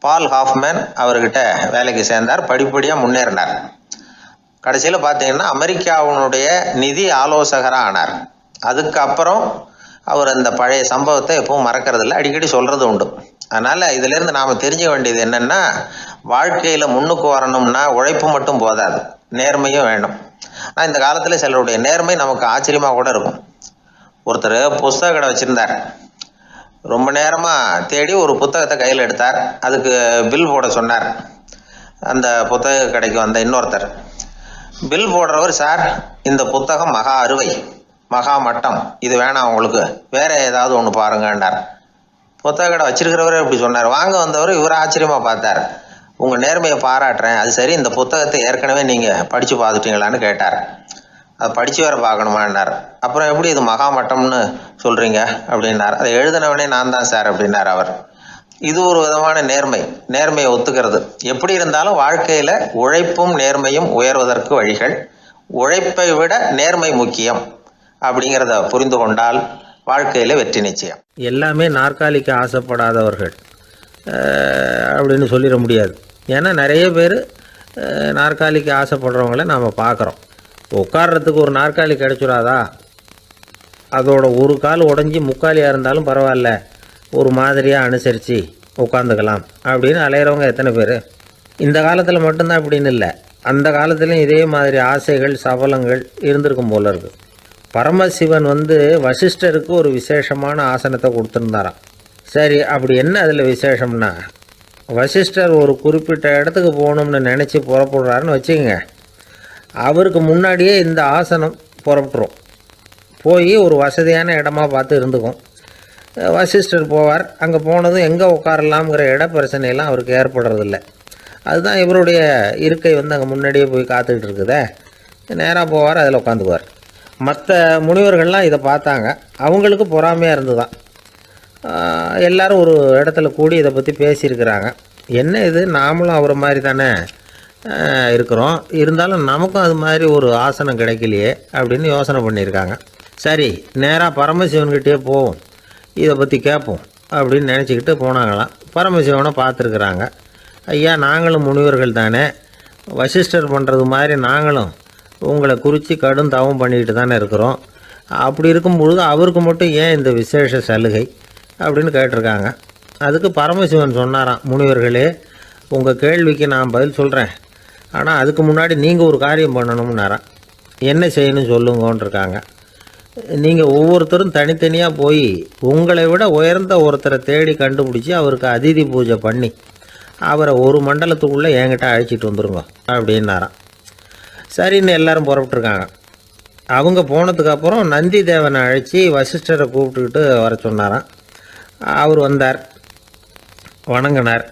பால் ஹாஃப்மேன் அவர்கிட்ட வேலைக்கு சேர்ந்தார். படிப்படியாக முன்னேறினார். கடைசியில் பார்த்தீங்கன்னா அமெரிக்காவினுடைய நிதி ஆலோசகராக ஆனார். அதுக்கப்புறம் அவர் அந்த பழைய சம்பவத்தை எப்பவும் மறக்கிறதில்ல, அடிக்கடி சொல்கிறது உண்டு. அதனால் இதிலேருந்து நாம் தெரிஞ்சுக்க வேண்டியது என்னென்னா, வாழ்க்கையில் முன்னுக்கு வரணும்னா உழைப்பு மட்டும் போதாது, நேர்மையும் வேணும். ஆனால் இந்த காலத்தில் சிலருடைய நேர்மை நமக்கு ஆச்சரியமாக கூட இருக்கும். ஒருத்தர் புஸ்தக கடை வச்சுருந்தார். ரொம்ப நேரமாக தேடி ஒரு புத்தகத்தை கையில் எடுத்தார். அதுக்கு பில் போட சொன்னார். அந்த புத்தக கடைக்கு வந்த இன்னொருத்தர் பில் போடுறவர், சார் இந்த புத்தகம் மகா அறுவை, மகா மட்டம், இது வேணாம் உங்களுக்கு, வேற ஏதாவது ஒன்று பாருங்கன்னார். புத்தக கடை வச்சிருக்கிறவரே இப்படி சொன்னார். வாங்க வந்தவர் இவர் ஆச்சரியமாக பார்த்தார். உங்கள் நேர்மையை பாராட்டுறேன், அது சரி, இந்த புத்தகத்தை ஏற்கனவே நீங்கள் படித்து பார்த்துட்டீங்களான்னு கேட்டார். அதை படித்து வேறு பார்க்கணுமான்னார். அப்புறம் எப்படி இது மகாமட்டம்னு சொல்கிறீங்க அப்படின்னார். அதை எழுதினவனே நான் தான் சார் அப்படின்னார் அவர். இது ஒரு விதமான நேர்மையை ஒத்துக்கிறது. எப்படி இருந்தாலும் வாழ்க்கையில் உழைப்பும் நேர்மையும் உயர்வதற்கு வழிகள். உழைப்பை விட நேர்மை முக்கியம் அப்படிங்கிறத புரிந்து கொண்டால் வாழ்க்கையில் வெற்றி நிச்சயம். எல்லாமே நாற்காலிக்கு ஆசைப்படாதவர்கள் அப்படின்னு சொல்லிட முடியாது. ஏன்னா நிறைய பேர் நாற்காலிக்கு ஆசைப்படுறவங்கள நாம் பார்க்குறோம். உட்கார்றதுக்கு ஒரு நாற்காலி கிடைச்சிடாதா, அதோட ஒரு கால் உடஞ்சி முக்காலியாக இருந்தாலும் பரவாயில்ல, ஒரு மாதிரியாக அனுசரித்து உட்காந்துக்கலாம் அப்படின்னு அலையிறவங்க எத்தனை பேர்? இந்த காலத்தில் மட்டும்தான் அப்படின்னு இல்லை, அந்த காலத்துலேயும் இதே மாதிரி ஆசைகள் சபலங்கள் இருந்திருக்கும் போல இருக்குது. பரமசிவன் வசிஷ்டருக்கு ஒரு விசேஷமான ஆசனத்தை கொடுத்துருந்தாராம். சரி, அப்படி என்ன அதில் விசேஷம்னா, வசிஷ்டர் ஒரு குறிப்பிட்ட இடத்துக்கு போகணும்னு நினச்சி புறப்படுறாருன்னு வச்சுக்கோங்க. அவருக்கு முன்னாடியே இந்த ஆசனம் புறப்பட்டுரும். போய் ஒரு வசதியான இடமா பார்த்து இருந்துக்கும். வசிஷ்டர் போவார். அங்கே போனதும் எங்கே உட்காரலாம்ங்கிற இட பிரச்சனையெல்லாம் அவருக்கு ஏற்படுறதில்ல. அதுதான் இவருடைய இருக்கை அங்கே முன்னாடியே போய் காத்துக்கிட்டு இருக்குதே. நேராக போவார், அதில் உட்காந்துக்குவார். மற்ற முனிவர்கள்லாம் இதை பார்த்தாங்க. அவங்களுக்கு பொறாமையாக இருந்து தான் எல்லோரும் ஒரு இடத்துல கூடி இதை பற்றி பேசியிருக்கிறாங்க. என்ன இது, நாமளும் அவரை மாதிரி தானே இருக்கிறோம், இருந்தாலும் நமக்கும் அது மாதிரி ஒரு ஆசனம் கிடைக்கலையே அப்படின்னு யோசனை பண்ணியிருக்காங்க. சரி, நேராக பரமசிவன்கிட்டே போவோம், இதை பற்றி கேட்போம் அப்படின்னு நினச்சிக்கிட்டு போனாங்களாம். பரமசிவனை பார்த்துருக்குறாங்க. ஐயா, நாங்களும் முனிவர்கள் தானே, வசிஷ்டர் பண்ணுறது மாதிரி நாங்களும் உங்களை குறித்து கடும் தவம் பண்ணிக்கிட்டு தானே இருக்கிறோம். அப்படி இருக்கும்பொழுது அவருக்கு மட்டும் ஏன் இந்த விசேஷ சலுகை அப்படின்னு கேட்டிருக்காங்க. அதுக்கு பரமசிவன் சொன்னாராம், முனிவர்களே, உங்கள் கேள்விக்கு நான் பதில் சொல்கிறேன், ஆனால் அதுக்கு முன்னாடி நீங்கள் ஒரு காரியம் பண்ணணும்னாராம். என்ன செய்யணும் சொல்லுங்கன்றிருக்காங்க. நீங்கள் ஒவ்வொருத்தரும் தனித்தனியாக போய் உங்களை விட உயர்ந்த ஒருத்தரை தேடி கண்டுபிடிச்சி அவருக்கு அதிதி பூஜை பண்ணி அவரை ஒரு மண்டலத்துக்குள்ளே என்கிட்ட அழைச்சிட்டு வந்துருங்க அப்படின்னாராம். சரின்னு எல்லாரும் புறப்பட்டுருக்காங்க. அவங்க போனதுக்கப்புறம் நந்தி தேவனை அழைச்சி வசிஷ்டரை கூப்பிட்டுக்கிட்டு வர சொன்னாராம். அவர் வந்தார். வணங்கினார்.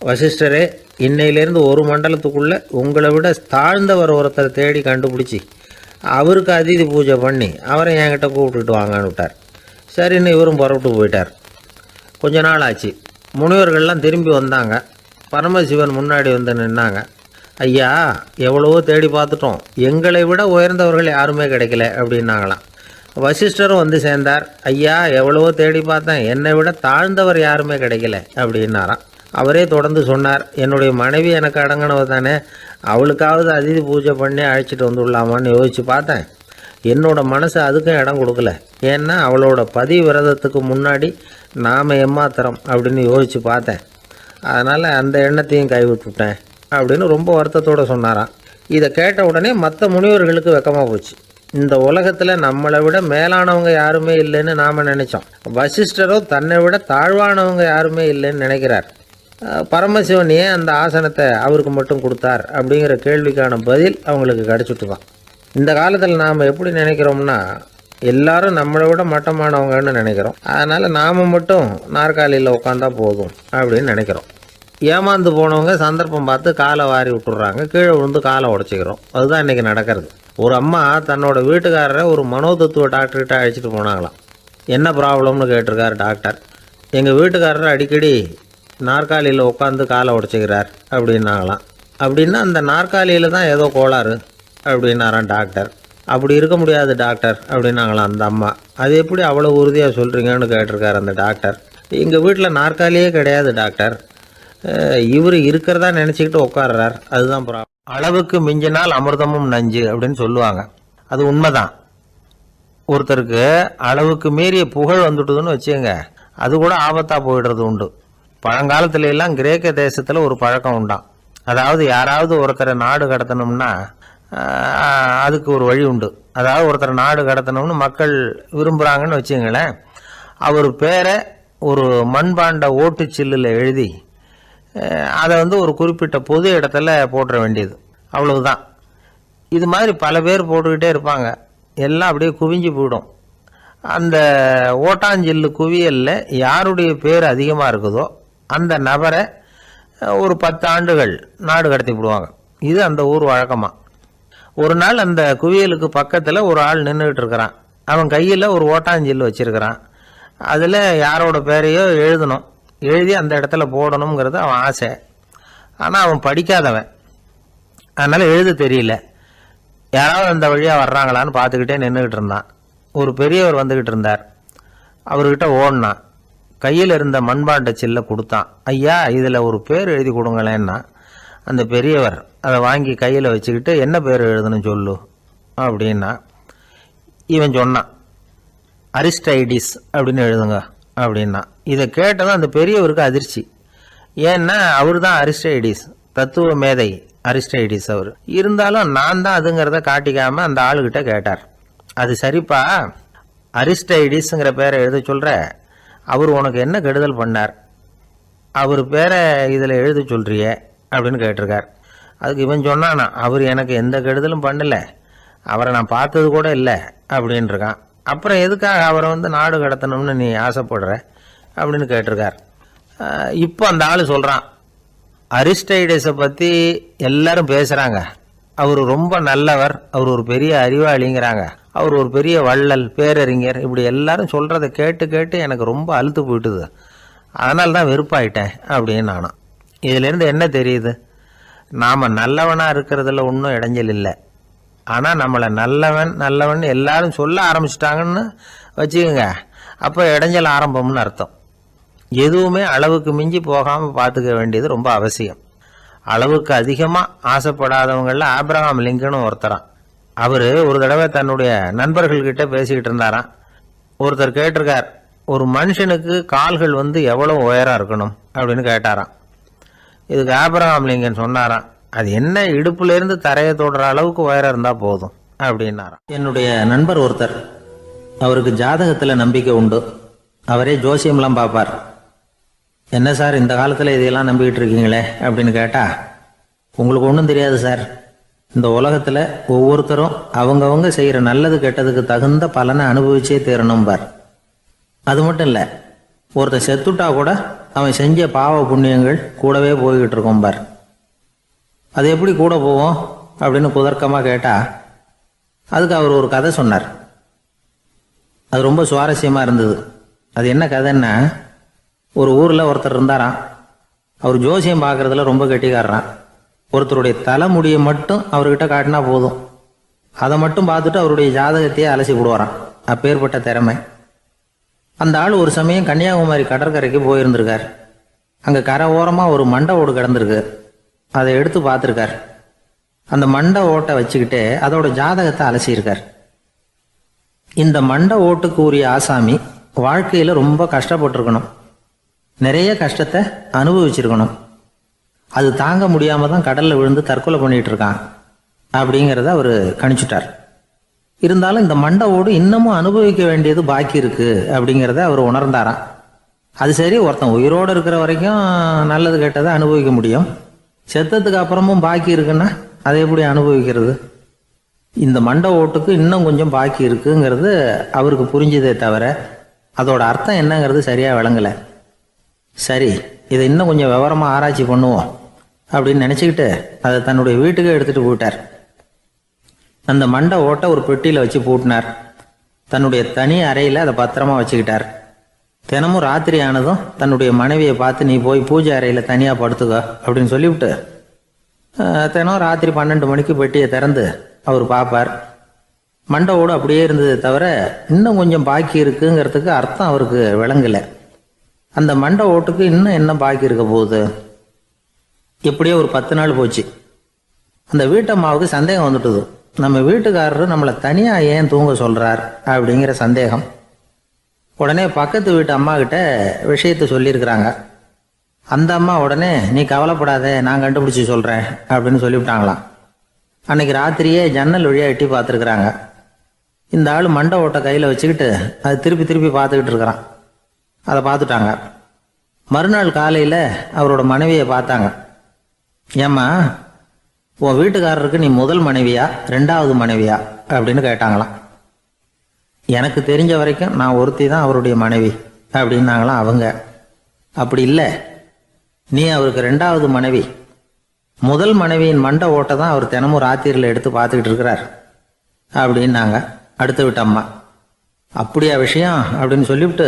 வசிஷ்டரே, இன்னையிலேருந்து ஒரு மண்டலத்துக்குள்ளே உங்களை விட தாழ்ந்தவர் ஒருத்தரை தேடி கண்டுபிடிச்சி அவருக்கு அதிதி பூஜை பண்ணி அவரை என்கிட்ட கூப்பிட்டுட்டு வாங்கன்னு விட்டார். சரின்னு இவரும் புறப்பட்டு போயிட்டார். கொஞ்ச நாள் ஆச்சு. முனிவர்கள்லாம் திரும்பி வந்தாங்க. பரமசிவன் முன்னாடி வந்து நின்னாங்க. ஐயா, எவ்வளவோ தேடி பார்த்துட்டோம், எங்களை விட உயர்ந்தவர்கள் யாருமே கிடைக்கல அப்படின்னாங்களாம். வசிஷ்டரும் வந்து சேர்ந்தார். ஐயா, எவ்வளவோ தேடி பார்த்தேன், என்னை விட தாழ்ந்தவர் யாருமே கிடைக்கல அப்படின்னாராம். அவரே தொடர்ந்து சொன்னார், என்னுடைய மனைவி எனக்கு அடங்கினவ தானே, அவளுக்காவது அதிதி பூஜை பண்ணி அழைச்சிட்டு வந்துடலாமான்னு யோசித்து பார்த்தேன். என்னோட மனசு அதுக்கும் இடம் கொடுக்கல. ஏன்னா அவளோட பதி விரதத்துக்கு முன்னாடி நாம் ஏமாத்திரம் அப்படின்னு யோசித்து பார்த்தேன். அதனால் அந்த எண்ணத்தையும் கைவிட்டுவிட்டேன் அப்படின்னு ரொம்ப வருத்தத்தோடு சொன்னாராம். இதை கேட்ட உடனே மற்ற முனிவர்களுக்கு வெக்கமாக போச்சு. இந்த உலகத்தில் நம்மளை விட மேலானவங்க யாருமே இல்லைன்னு நாம் நினச்சோம். வசிஷ்டரோ தன்னை விட தாழ்வானவங்க யாருமே இல்லைன்னு நினைக்கிறார். பரமசிவன் ஏன் அந்த ஆசனத்தை அவருக்கு மட்டும் கொடுத்தார் அப்படிங்கிற கேள்விக்கான பதில் அவங்களுக்கு கிடச்சிட்டு தான். இந்த காலத்தில் நாம் எப்படி நினைக்கிறோம்னா, எல்லாரும் நம்மளை விட மட்டமானவங்கன்னு நினைக்கிறோம். அதனால் நாம் மட்டும் நாற்காலியில் உட்காந்தா போதும் அப்படின்னு நினைக்கிறோம். ஏமாந்து போனவங்க சந்தர்ப்பம் பார்த்து காலை வாரி விட்டுறாங்க, கீழே விழுந்து காலை உடச்சிக்கிறோம். அதுதான் இன்றைக்கி நடக்கிறது. ஒரு அம்மா தன்னோட வீட்டுக்காரரை ஒரு மனோதத்துவ டாக்டர்கிட்ட அழைச்சிட்டு போனாங்களாம். என்ன ப்ராப்ளம்னு கேட்டிருக்கார் டாக்டர். எங்கள் வீட்டுக்காரர் அடிக்கடி நாற்காலியில் உட்காந்து காலை உடச்சிக்கிறார் அப்படின்னாங்களாம். அப்படின்னா அந்த நாற்காலியில் தான் ஏதோ கோளாறு அப்படின்னாரான் டாக்டர். அப்படி இருக்க முடியாது டாக்டர் அப்படின்னாங்களாம் அந்த அம்மா. அது எப்படி அவ்வளோ உறுதியாக சொல்கிறீங்கன்னு கேட்டிருக்கார் அந்த டாக்டர். எங்கள் வீட்டில் நாற்காலியே கிடையாது டாக்டர், இவர் இருக்கிறதா நினச்சிக்கிட்டு உட்கார்றார், அதுதான் ப்ராப்ளம். அளவுக்கு மிஞ்சினால் அமிர்தமும் நஞ்சு அப்படின்னு சொல்லுவாங்க. அது உண்மைதான். ஒருத்தருக்கு அளவுக்கு மீறிய புகழ் வந்துட்டுதுன்னு வச்சுங்க, அது கூட ஆபத்தாக போயிடுறது உண்டு. பழங்காலத்துல எல்லாம் கிரேக்க தேசத்தில் ஒரு பழக்கம் உண்டாம். அதாவது யாராவது ஒருத்தரை நாடு கடத்தணும்னா அதுக்கு ஒரு வழி உண்டு. அதாவது ஒருத்தரை நாடு கடத்தணும்னு மக்கள் விரும்புகிறாங்கன்னு வச்சுங்களேன், அவர் பேரை ஒரு மண்பாண்ட ஓட்டுச்சில்லில் எழுதி அதை ஒரு குறிப்பிட்ட பொது இடத்துல போட்டுற வேண்டியது, அவ்வளவுதான். இது மாதிரி பல பேர் போட்டுக்கிட்டே இருப்பாங்க. எல்லாம் அப்படியே குவிஞ்சு போயிடும். அந்த ஓட்டாஞ்சில்லு குவியலில் யாருடைய பேர் அதிகமாக இருக்குதோ அந்த நபரை ஒரு 10 ஆண்டுகள் நாடு கடத்தி விடுவாங்க. இது அந்த ஊர் வழக்கமாக. ஒரு நாள் அந்த குவியலுக்கு பக்கத்தில் ஒரு ஆள் நின்றுக்கிட்டு இருக்கிறான். அவன் கையில் ஒரு ஓட்டாஞ்சில்லு வச்சுருக்கிறான். அதில் யாரோட பேரையோ எழுதணும், எழுதி அந்த இடத்துல போடணுங்கிறது அவன் ஆசை. ஆனால் அவன் படிக்காதவன், அதனால் எழுத தெரியல. யாராவது அந்த வழியாக வர்றாங்களான்னு பார்த்துக்கிட்டே நின்றுக்கிட்டு இருந்தான். ஒரு பெரியவர் வந்துக்கிட்டு இருந்தார். அவர்கிட்ட ஓடினான். கையில் இருந்த மண்பாண்ட சில்லை கொடுத்தான். ஐயா, இதில் ஒரு பேர் எழுதி கொடுங்களேன்னா அந்த பெரியவர் அதை வாங்கி கையில் வச்சுக்கிட்டு, என்ன பேர் எழுதணும் சொல்லு அப்படின்னா. இவன் சொன்னான், அரிஸ்டைடிஸ் அப்படின்னு எழுதுங்க அப்படின்னா. இதை கேட்டதும் அந்த பெரியவருக்கு அதிர்ச்சி. ஏன்னா அவர் தான் அரிஸ்டைடிஸ், தத்துவ மேதை அரிஸ்டைடிஸ் அவர். இருந்தாலும் நான் தான் அதுங்கிறத காட்டிக்காமல் அந்த ஆளுகிட்ட கேட்டார். அது சரிப்பா, அரிஸ்டைடிஸுங்கிற பேரை எழுத சொல்கிற, அவர் உனக்கு என்ன கெடுதல் பண்ணார், அவர் பேரை இதில் எழுத சொல்கிறிய அப்படின்னு கேட்டிருக்கார். அதுக்கு இவன் சொன்னானா, அவர் எனக்கு எந்த கெடுதலும் பண்ணலை, அவரை நான் பார்த்தது கூட இல்லை அப்படின்ட்டுருக்கான். அப்புறம் எதுக்காக அவரை நாடு கடத்தணும்னு நீ ஆசைப்படுற அப்படின்னு கேட்டிருக்கார். இப்போ அந்த ஆள் சொல்கிறான், அரிஸ்டைடஸை பற்றி எல்லாரும் பேசுகிறாங்க, அவர் ரொம்ப நல்லவர், அவர் ஒரு பெரிய அறிவாளிங்கிறாங்க, அவர் ஒரு பெரிய வள்ளல், பேரறிஞர், இப்படி எல்லாரும் சொல்கிறத கேட்டு கேட்டு எனக்கு ரொம்ப அழுத்து போயிட்டுது, அதனால தான் வெறுப்பாயிட்டேன் அப்படின்னு நானும். இதிலேருந்து என்ன தெரியுது, நாம் நல்லவனாக இருக்கிறதுல ஒன்றும் இடைஞ்சல் இல்லை. ஆனால் நம்மளை நல்லவன் எல்லாரும் சொல்ல ஆரம்பிச்சிட்டாங்கன்னு வச்சுக்கோங்க, அப்போ இடைஞ்சல் ஆரம்பம்னு அர்த்தம். எதுவுமே அளவுக்கு மிஞ்சி போகாமல் பார்த்துக்க வேண்டியது ரொம்ப அவசியம். அளவுக்கு அதிகமாக ஆசைப்படாதவங்களில் ஆப்ரஹாம் லிங்கனும் ஒருத்தரான். அவர் ஒரு தடவை தன்னுடைய நண்பர்கள்கிட்ட பேசிக்கிட்டு இருந்தாராம். ஒருத்தர் கேட்டிருக்கார், ஒரு மனுஷனுக்கு கால்கள் எவ்வளோ உயரம் இருக்கணும் அப்படின்னு கேட்டாராம். இதுக்கு ஆப்ரஹாம் லிங்கன் சொன்னாராம், அது என்ன, இடுப்புலேருந்து தரையை தொடுற அளவுக்கு உயரம் இருந்தால் போதும் அப்படின்னாராம். என்னுடைய நண்பர் ஒருத்தர், அவருக்கு ஜாதகத்தில் நம்பிக்கை உண்டு, அவரே ஜோசியம்லாம் பார்ப்பார். என்ன சார் இந்த காலத்தில் இதையெல்லாம் நம்பிக்கிட்டு இருக்கீங்களே அப்படின்னு கேட்டால், உங்களுக்கு ஒன்றும் தெரியாது சார், இந்த உலகத்தில் ஒவ்வொருத்தரும் அவங்கவங்க செய்கிற நல்லது கெட்டதுக்கு தகுந்த பலனை அனுபவிச்சே தீரணும் பார். அது மட்டும் இல்லை, ஒருத்தன் செத்துட்டா கூட அவன் செஞ்ச பாவ புண்ணியங்கள் கூடவே போய்கிட்டு இருக்கும் பார். அது எப்படி கூட போவோம் அப்படின்னு குதர்க்கமாக கேட்டால் அதுக்கு அவர் ஒரு கதை சொன்னார். அது ரொம்ப சுவாரஸ்யமாக இருந்தது. அது என்ன கதைன்னா, ஒரு ஊரில் ஒருத்தர் இருந்தாராம். அவர் ஜோசியம் பார்க்குறதுல ரொம்ப கெட்டிக்காரரான். ஒருத்தருடைய தலைமுடியை மட்டும் அவர்கிட்ட காட்டினா போதும், அதை மட்டும் பார்த்துட்டு அவருடைய ஜாதகத்தையே அலசி விடுவாராம். அப்பேற்பட்ட திறமை. அந்த ஆள் ஒரு சமயம் கன்னியாகுமரி கடற்கரைக்கு போயிருந்திருக்கார். அங்கே கரை ஓரமாக ஒரு மண்டை ஓடு கிடந்திருக்கு. அதை எடுத்து பார்த்துருக்கார். அந்த மண்டை ஓட்டை வச்சுக்கிட்டே அதோட ஜாதகத்தை அலசியிருக்கார். இந்த மண்டை ஓட்டுக்கு உரிய ஆசாமி வாழ்க்கையில் ரொம்ப கஷ்டப்பட்டிருக்கணும், நிறைய கஷ்டத்தை அனுபவிச்சிருக்கணும். அது தாங்க முடியாமல் தான் கடலில் விழுந்து தற்கொலை பண்ணிட்டு இருக்கான் அப்படிங்கிறத அவர் கணிச்சுட்டார். இருந்தாலும் இந்த மண்டை ஓடு இன்னமும் அனுபவிக்க வேண்டியது பாக்கி இருக்கு அப்படிங்கிறத அவர் உணர்ந்தாராம். அது சரி, ஒருத்தன் உயிரோடு இருக்கிற வரைக்கும் நல்லது கெட்டதை அனுபவிக்க முடியும், செத்ததுக்கு அப்புறமும் பாக்கி இருக்குன்னா அதை எப்படி அனுபவிக்கிறது? இந்த மண்டை ஓட்டுக்கு இன்னும் கொஞ்சம் பாக்கி இருக்குங்கிறது அவருக்கு புரிஞ்சதே தவிர அதோட அர்த்தம் என்னங்கிறது சரியாக விளங்கலை. சரி, இதை இன்னும் கொஞ்சம் விவரமாக ஆராய்ச்சி பண்ணுவோம் அப்படின்னு நினச்சிக்கிட்டு அதை தன்னுடைய வீட்டுக்கு எடுத்துகிட்டு போயிட்டார். அந்த மண்டை ஓட்டை ஒரு பெட்டியில் வச்சு பூட்டினார். தன்னுடைய தனி அறையில் அதை பத்திரமா வச்சுக்கிட்டார். தினமும் ராத்திரி ஆனதும் தன்னுடைய மனைவியை பார்த்து, நீ போய் பூஜை அறையில் தனியாக படுத்துக்க அப்படின்னு சொல்லிவிட்டு தினம் ராத்திரி 12 மணிக்கு பெட்டியை திறந்து அவர் பார்ப்பார். மண்டை ஓடு அப்படியே இருந்தது தவிர இன்னும் கொஞ்சம் பாக்கி இருக்குங்கிறதுக்கு அர்த்தம் அவருக்கு விளங்கலை. அந்த மண்டை ஓட்டுக்கு இன்னும் என்ன பாக்கி இருக்க போகுது? எப்படியோ ஒரு 10 நாள் போச்சு. அந்த வீட்டம்மாவுக்கு சந்தேகம் வந்துட்டுது. நம்ம வீட்டுக்காரரு நம்மளை தனியாக ஏன் தூங்க சொல்கிறார் அப்படிங்கிற சந்தேகம். உடனே பக்கத்து வீட்டு அம்மா கிட்ட விஷயத்தை சொல்லியிருக்கிறாங்க. அந்த அம்மா உடனே, நீ கவலைப்படாத, நான் கண்டுபிடிச்சி சொல்கிறேன் அப்படின்னு சொல்லிவிட்டாங்களாம். அன்னைக்கு ராத்திரியே ஜன்னல் வழியாக எட்டி பார்த்துருக்குறாங்க. இந்த ஆள் மண்டை ஓட்டை கையில் வச்சுக்கிட்டு அது திருப்பி திருப்பி பார்த்துக்கிட்டு இருக்கிறான். அதை பார்த்துட்டாங்க. மறுநாள் காலையில் அவரோட மனைவியை பார்த்தாங்க. ஏம்மா, உன் வீட்டுக்காரருக்கு நீ முதல் மனைவியா 2வது மனைவியா அப்படின்னு கேட்டாங்களாம். எனக்கு தெரிஞ்ச வரைக்கும் நான் ஒருத்தி தான் அவருடைய மனைவி அப்படின்னாங்களாம் அவங்க. அப்படி இல்லை, நீ அவருக்கு 2வது மனைவி. முதல் மனைவியின் மண்டை ஓட்டை தான் அவர் தினமும் ராத்திரியில் எடுத்து பார்த்துக்கிட்டு இருக்கிறார் அப்படின்னாங்க அடுத்த வீட்டு அம்மா. அப்படியா விஷயம் அப்படின்னு சொல்லிவிட்டு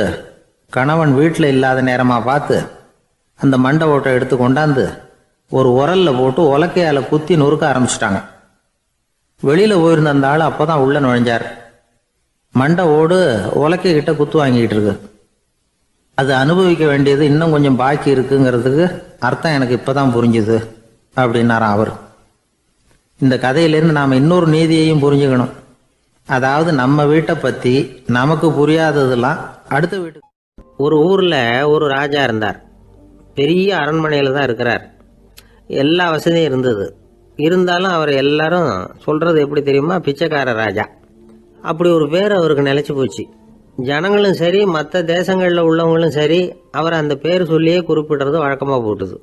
கணவன் வீட்டில் இல்லாத நேரமாக பார்த்து அந்த மண்டை ஓட்டை எடுத்து கொண்டாந்து ஒரு உரலில் போட்டு உலக்கையால் குத்தி நொறுக்க ஆரம்பிச்சிட்டாங்க. வெளியில் போயிருந்த அந்த ஆள் அப்போ தான் உள்ளே நுழைஞ்சார். மண்டை ஓடு உலக்கை கிட்ட குத்து வாங்கிக்கிட்டு இருக்கு. அது அனுபவிக்க வேண்டியது இன்னும் கொஞ்சம் பாக்கி இருக்குங்கிறதுக்கு அர்த்தம் எனக்கு இப்போ தான் புரிஞ்சுது அப்படின்னாராம் அவர். இந்த கதையிலேருந்து நாம் இன்னொரு நீதியையும் புரிஞ்சுக்கணும். அதாவது நம்ம வீட்டை பற்றி நமக்கு புரியாததெல்லாம் அடுத்த வீட்டுக்கு. ஒரு ஊரில் ஒரு ராஜா இருந்தார். பெரிய அரண்மனையில் தான் இருக்கிறார். எல்லா வசதியும் இருந்தது. இருந்தாலும் அவர் எல்லாரும் சொல்கிறது எப்படி தெரியுமா? பிச்சைக்கார ராஜா. அப்படி ஒரு பேர் அவருக்கு நிலைச்சி போச்சு. ஜனங்களும் சரி, மற்ற தேசங்களில் உள்ளவங்களும் சரி, அவர் அந்த பேர் சொல்லியே குறிப்பிடுறது வழக்கமாக போட்டுது.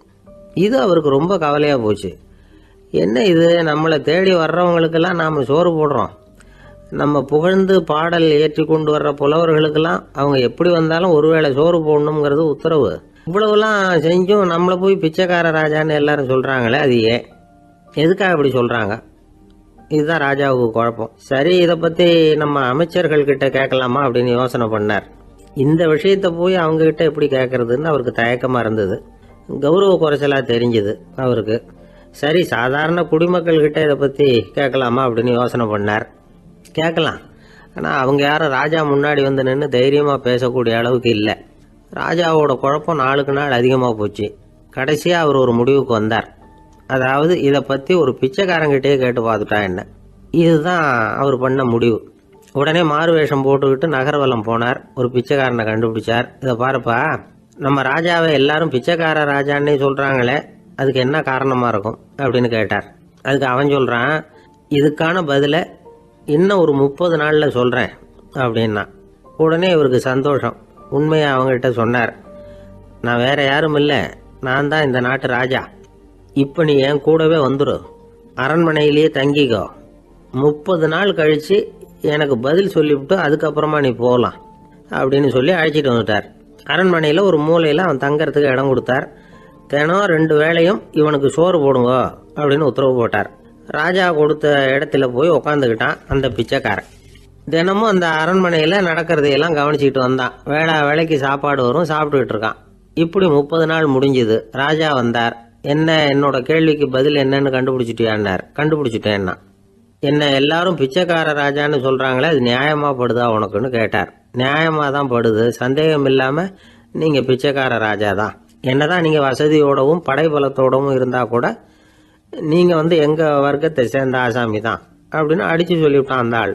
இது அவருக்கு ரொம்ப கவலையாக போச்சு. என்ன இது, நம்மளை தேடி வர்றவங்களுக்கெல்லாம் நாம் சோறு போடுறோம், நம்ம புகழ்ந்து பாடல் ஏற்றி கொண்டு வர்ற புலவர்களுக்கெல்லாம் அவங்க எப்படி வந்தாலும் ஒருவேளை சோறு போடணுங்கிறது உத்தரவு. இவ்வளவுலாம் செஞ்சும் நம்மளை போய் பிச்சைக்கார ராஜான்னு எல்லாரும் சொல்கிறாங்களே, அது ஏன், எதுக்காக அப்படி சொல்கிறாங்க? இதுதான் ராஜாவுக்கு குழப்பம். சரி, இதை பற்றி நம்ம அமைச்சர்கள்கிட்ட கேட்கலாமா அப்படின்னு யோசனை பண்ணார். இந்த விஷயத்தை போய் அவங்கக்கிட்ட எப்படி கேட்கறதுன்னு அவருக்கு தயக்கமாக இருந்தது. கௌரவ குறைச்சலாக தெரிஞ்சுது அவருக்கு. சரி, சாதாரண குடிமக்கள்கிட்ட இதை பற்றி கேட்கலாமா அப்படின்னு யோசனை பண்ணார். கேட்கலாம், ஆனால் அவங்க யாரும் ராஜா முன்னாடி வந்து நின்று தைரியமாக பேசக்கூடிய அளவுக்கு இல்லை. ராஜாவோட குழப்பம் நாளுக்கு நாள் அதிகமாக போச்சு. கடைசியாக அவர் ஒரு முடிவுக்கு வந்தார். அதாவது இதை பற்றி ஒரு பிச்சைக்காரங்கிட்டே கேட்டு பார்த்துட்டா என்ன. இதுதான் அவர் பண்ண முடிவு. உடனே மாறு வேஷம் போட்டுக்கிட்டு நகர்வலம் போனார். ஒரு பிச்சைக்காரனை கண்டுபிடிச்சார். இதை பாருப்பா, நம்ம ராஜாவை எல்லாரும் பிச்சைக்கார ராஜான்னே சொல்கிறாங்களே, அதுக்கு என்ன காரணமாக இருக்கும் அப்படின்னு கேட்டார். அதுக்கு அவன் சொல்கிறான், இதுக்கான பதிலை இன்னும் ஒரு 30 நாளில் சொல்கிறேன் அப்படின்னா. உடனே இவருக்கு சந்தோஷம். உண்மையை அவங்ககிட்ட சொன்னார். நான் வேற யாரும் இல்லை, நான் தான் இந்த நாட்டு ராஜா. இப்போ நீ என் கூடவே வந்துடு, அரண்மனையிலேயே தங்கிக்கோ. 30 நாள் கழித்து எனக்கு பதில் சொல்லிவிட்டு அதுக்கப்புறமா நீ போகலாம் அப்படின்னு சொல்லி அழைச்சிட்டு வந்துட்டார். அரண்மனையில் ஒரு மூலையில் அவன் தங்கறதுக்கு இடம் கொடுத்தார். தினம் 2 வேளையும் இவனுக்கு சோறு போடுங்க அப்படின்னு உத்தரவு போட்டார். ராஜா கொடுத்த இடத்துல போய் உக்காந்துக்கிட்டான் அந்த பிச்சைக்காரன். தினமும் அந்த அரண்மனையில் நடக்கிறதையெல்லாம் கவனிச்சிக்கிட்டு வந்தான். வேளைக்கு சாப்பாடு வரும், சாப்பிட்டுக்கிட்டு இருக்கான். இப்படி 30 நாள் முடிஞ்சுது. ராஜா வந்தார். என்ன, என்னோட கேள்விக்கு பதில் என்னன்னு கண்டுபிடிச்சிட்டியான்னார். கண்டுபிடிச்சிட்டேன்னா. என்ன எல்லாரும் பிச்சைக்கார ராஜான்னு சொல்கிறாங்களே, அது நியாயமாக படுதா உனக்குன்னு கேட்டார். நியாயமாக தான் படுது, சந்தேகம் இல்லாமல் நீங்கள் பிச்சைக்கார ராஜா தான். என்னதான் நீங்கள் வசதியோடவும் படைபலத்தோடவும் இருந்தால் கூட நீங்கள் எங்கள் வர்க்கத்தை சேர்ந்த ஆசாமி தான் அப்படின்னு அடித்து சொல்லிவிட்டான் அந்த ஆள்.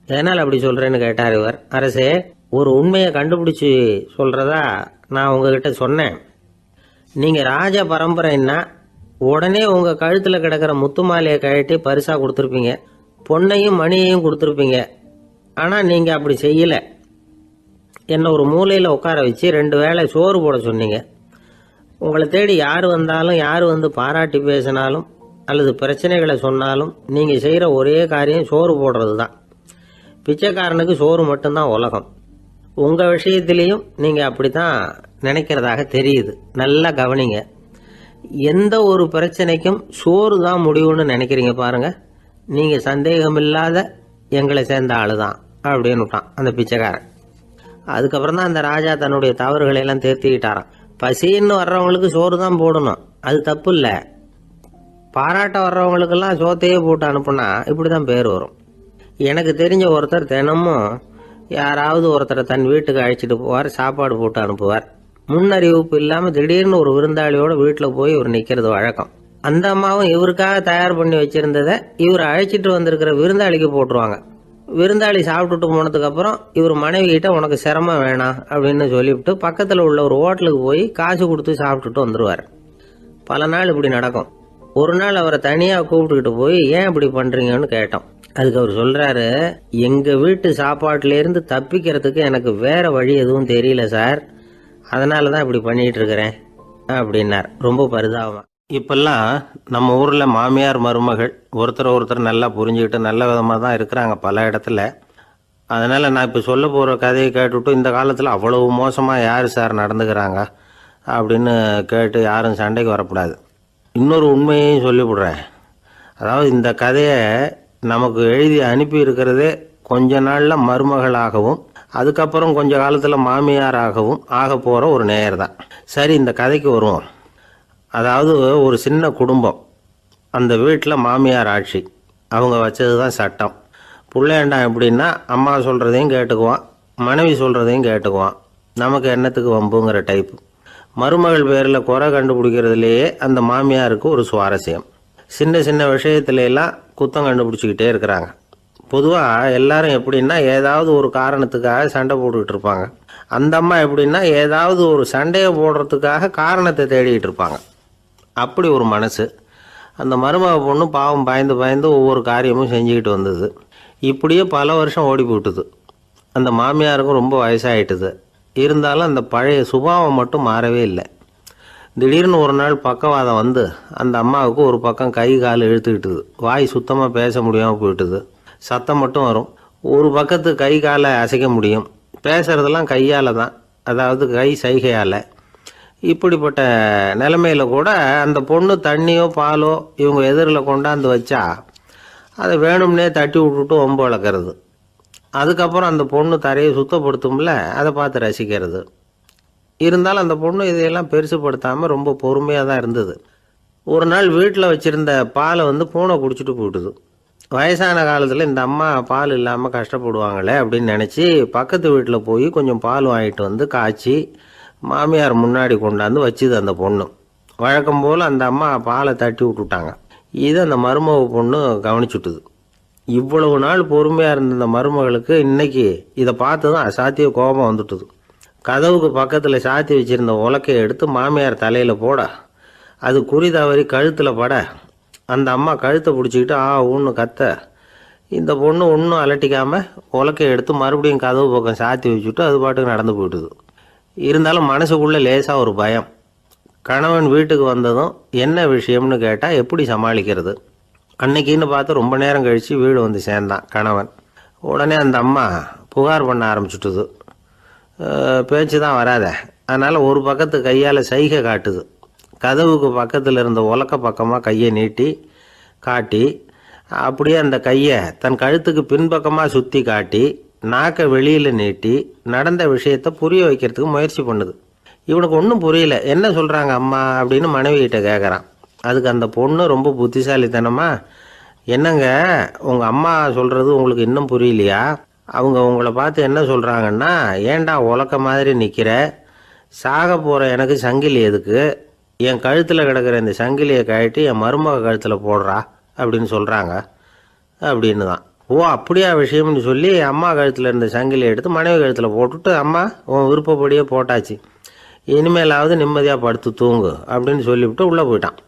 எதனால் அப்படி சொல்கிறேன்னு கேட்டார் இவர். அரசே, ஒரு உண்மையை கண்டுபிடிச்சி சொல்கிறதா நான் உங்ககிட்ட சொன்னேன். நீங்கள் ராஜ பரம்பரைன்னா உடனே உங்கள் கழுத்தில் கிடக்கிற முத்து மாலையை கழட்டி பரிசாக கொடுத்துருப்பீங்க, பொண்ணையும் மணியையும் கொடுத்துருப்பீங்க. ஆனால் நீங்கள் அப்படி செய்யலை. என்னை ஒரு மூலையில் உட்கார வச்சு 2 வேளை சோறு போட சொன்னீங்க. உங்களை தேடி யார் வந்தாலும், யார் பாராட்டி பேசினாலும் அல்லது பிரச்சனைகளை சொன்னாலும் நீங்கள் செய்கிற ஒரே காரியம் சோறு போடுறது தான். பிச்சைக்காரனுக்கு சோறு மட்டும்தான் உலகம். உங்கள் விஷயத்திலையும் நீங்கள் அப்படி தான் நினைக்கிறதாக தெரியுது. நல்லா கவனிங்க. எந்த ஒரு பிரச்சனைக்கும் சோறு தான் முடிவுன்னு நினைக்கிறீங்க பாருங்கள். நீங்கள் சந்தேகமில்லாத எங்களை சேர்ந்த ஆள் தான் அப்படின்னு விட்டான் அந்த பிச்சைக்காரன். அதுக்கப்புறம் தான் அந்த ராஜா தன்னுடைய தவறுகளை எல்லாம் தேர்த்திக்கிட்டாராம். பசின்னு வர்றவங்களுக்கு சோறு தான் போடணும், அது தப்பு இல்லை. பாராட்ட வர்றவங்களுக்கெல்லாம் சோத்தையே போட்டு அனுப்புனா இப்படி தான் பேர் வரும். எனக்கு தெரிஞ்ச ஒருத்தர் தினமும் யாராவது ஒருத்தரை தன் வீட்டுக்கு அழைச்சிட்டு போவார், சாப்பாடு போட்டு அனுப்புவார். முன்னறிவிப்பு இல்லாமல் திடீர்னு ஒரு விருந்தாளியோட வீட்டில் போய் இவர் நிற்கிறது வழக்கம். அந்த அம்மாவும் இவருக்காக தயார் பண்ணி வச்சிருந்ததை இவர் அழைச்சிட்டு வந்திருக்கிற விருந்தாளிக்கு போட்டுருவாங்க. விருந்தாளி சாப்பிட்டுட்டு போனதுக்கப்புறம் இவர் மனைவி கிட்ட உனக்கு சிரமம் வேணாம் அப்படின்னு சொல்லிவிட்டு பக்கத்தில் உள்ள ஒரு ஹோட்டலுக்கு போய் காசு கொடுத்து சாப்பிட்டுட்டு வந்துடுவார். பல நாள் இப்படி நடக்கும். ஒரு நாள் அவரை தனியாக கூப்பிட்டுக்கிட்டு போய் ஏன் இப்படி பண்ணுறீங்கன்னு கேட்டோம். அதுக்கு அவர் சொல்கிறாரு, எங்கள் வீட்டு சாப்பாட்டிலேருந்து தப்பிக்கிறதுக்கு எனக்கு வேறு வழி எதுவும் தெரியல சார், அதனால தான் இப்படி பண்ணிகிட்டு இருக்கிறேன் அப்படின்னார் ரொம்ப பரிதாபமாக. இப்பெல்லாம் நம்ம ஊரில் மாமியார் மருமகள் ஒருத்தர் நல்லா புரிஞ்சுக்கிட்டு நல்ல விதமாக தான் இருக்கிறாங்க பல இடத்துல. அதனால் நான் இப்போ சொல்ல போகிற கதையை கேட்டுவிட்டு இந்த காலத்தில் அவ்வளவு மோசமாக யார் சார் நடந்துக்கிறாங்க அப்படின்னு கேட்டு யாரும் சண்டைக்கு வரக்கூடாது. இன்னொரு உண்மையையும் சொல்லிவிடுறேன். அதாவது இந்த கதையை நமக்கு எழுதி அனுப்பி இருக்கிறதே கொஞ்ச நாளில் மருமகளாகவும் அதுக்கப்புறம் கொஞ்ச காலத்தில் மாமியாராகவும் ஆக போகிற ஒரு நேயர் தான். சரி, இந்த கதைக்கு வருவோம். அதாவது ஒரு சின்ன குடும்பம், அந்த வீட்டில் மாமியார் ஆட்சி, அவங்க வச்சது தான் சட்டம். பிள்ளையாண்டான் எப்படின்னா அம்மா சொல்கிறதையும் கேட்டுக்குவான், மனைவி சொல்கிறதையும் கேட்டுக்குவான், நமக்கு என்னத்துக்கு வம்புங்கிற டைப்பு. மருமகள் பேரில் குறை கண்டுபிடிக்கிறதுலேயே அந்த மாமியாருக்கு ஒரு சுவாரஸ்யம். சின்ன சின்ன விஷயத்துல எல்லாம் குத்தம் கண்டுபிடிச்சிக்கிட்டே இருக்கிறாங்க. பொதுவாக எல்லாரும் எப்படின்னா ஏதாவது ஒரு காரணத்துக்காக சண்டை போட்டுக்கிட்டு இருப்பாங்க. அந்த அம்மா எப்படின்னா ஏதாவது ஒரு சண்டையை போடுறதுக்காக காரணத்தை தேடிக்கிட்டு இருப்பாங்க. அப்படி ஒரு மனசு. அந்த மருமக பொண்ணு பாவம் பயந்து பயந்து ஒவ்வொரு காரியமும் செஞ்சுக்கிட்டு வந்தது. இப்படியே பல வருஷம் ஓடி போட்டுது. அந்த மாமியாருக்கும் ரொம்ப வயசாகிட்டுது. இருந்தாலும் அந்த பழைய சுபாவம் மட்டும் மாறவே இல்லை. திடீர்னு ஒரு நாள் பக்கவாதம் வந்து அந்த அம்மாவுக்கு ஒரு பக்கம் கை கால் இழுத்துக்கிட்டுது. வாய் சுத்தமாக பேச முடியாமல் போயிட்டுது. சத்தம் மட்டும் வரும். ஒரு பக்கத்து கை காலை அசைக்க முடியும், பேசுகிறதெல்லாம் கையால் தான், அதாவது கை சைகையால். இப்படிப்பட்ட நிலைமையில் கூட அந்த பொண்ணு தண்ணியோ பாலோ இவங்க எதிரில் கொண்டாந்து வச்சா அதை வேணும்னே தட்டி விட்டுட்டு ஒம்பு வளர்க்குறது. அதுக்கப்புறம் அந்த பொண்ணு தரையை சுத்தப்படுத்தும்ல, அதை பார்த்து ரசிக்கிறது. இருந்தாலும் அந்த பொண்ணு இதையெல்லாம் பெருசுப்படுத்தாமல் ரொம்ப பொறுமையாக தான் இருந்தது. ஒரு நாள் வீட்டில் வச்சுருந்த பாலை பூனை குடிச்சிட்டு போயிட்டுது. வயசான காலத்தில் இந்த அம்மா பால் இல்லாமல் கஷ்டப்படுவாங்களே அப்படின்னு நினச்சி பக்கத்து வீட்டில் போய் கொஞ்சம் பால் வாங்கிட்டு காய்ச்சி மாமியார் முன்னாடி கொண்டாந்து வச்சுது அந்த பொண்ணு. வழக்கம் போல் அந்த அம்மா பாலை தட்டி விட்டுட்டாங்க. இதை அந்த மருமக பொண்ணு கவனிச்சுட்டுது. இவ்வளவு நாள் பொறுமையாக இருந்த இந்த மருமகளுக்கு இன்னைக்கு இதை பார்த்து தான் அசாத்திய கோபம் வந்துட்டுது. கதவுக்கு பக்கத்தில் சாத்தி வச்சுருந்த உலக்கையை எடுத்து மாமியார் தலையில் போட, அது குறி தவறி கழுத்தில் பட, அந்த அம்மா கழுத்தை பிடிச்சிக்கிட்டு ஊன்னு கத்த, இந்த பொண்ணு ஒன்றும் அலட்டிக்காமல் உலக்கையை எடுத்து மறுபடியும் கதவு பக்கம் சாத்தி வச்சுட்டு அது பாட்டுக்கு நடந்து போயிட்டுது. இருந்தாலும் மனசுக்குள்ளே லேசாக ஒரு பயம். கணவன் வீட்டுக்கு வந்ததும் என்ன விஷயம்னு கேட்டால் எப்படி சமாளிக்கிறது. அன்னைக்குன்னு பார்த்து ரொம்ப நேரம் கழித்து வீடு சேர்ந்தான் கணவன். உடனே அந்த அம்மா புகார் பண்ண ஆரம்பிச்சுட்டுது. பேச்சு தான் வராத. அதனால் ஒரு பக்கத்து கையால் சைகை காட்டுது. கதவுக்கு பக்கத்தில் இருந்த உலக்க பக்கமாக கையை நீட்டி காட்டி, அப்படியே அந்த கையை தன் கழுத்துக்கு பின்பக்கமாக சுற்றி காட்டி, நாக்கை வெளியில் நீட்டி நடந்த விஷயத்தை புரிய வைக்கிறதுக்கு முயற்சி பண்ணுது. இவனுக்கு ஒன்றும் புரியல. என்ன சொல்கிறாங்க அம்மா அப்படின்னு மனைவிகிட்ட கேட்குறான். அதுக்கு அந்த பொண்ணு ரொம்ப புத்திசாலித்தனமா, என்னங்க உங்கள் அம்மா சொல்கிறது உங்களுக்கு இன்னும் புரியலையா? அவங்க உங்களை பார்த்து என்ன சொல்கிறாங்கன்னா, ஏன்டா உலக்க மாதிரி நிற்கிற, சாக போகிற எனக்கு சங்கிலி எதுக்கு, என் கழுத்தில் கிடக்கிற இந்த சங்கிலியை கழட்டி என் மருமக கழுத்தில் போடுறா அப்படின்னு சொல்கிறாங்க அப்படின்னு தான். ஓ அப்படியா விஷயம்னு சொல்லி அம்மா கழுத்தில் இருந்த சங்கிலியை எடுத்து மனைவி கழுத்தில் போட்டுட்டு, அம்மா உன் விருப்பப்படியே போட்டாச்சு, இனிமேலாவது நிம்மதியாக படுத்து தூங்கு அப்படின்னு சொல்லிவிட்டு உள்ளே போயிட்டான்.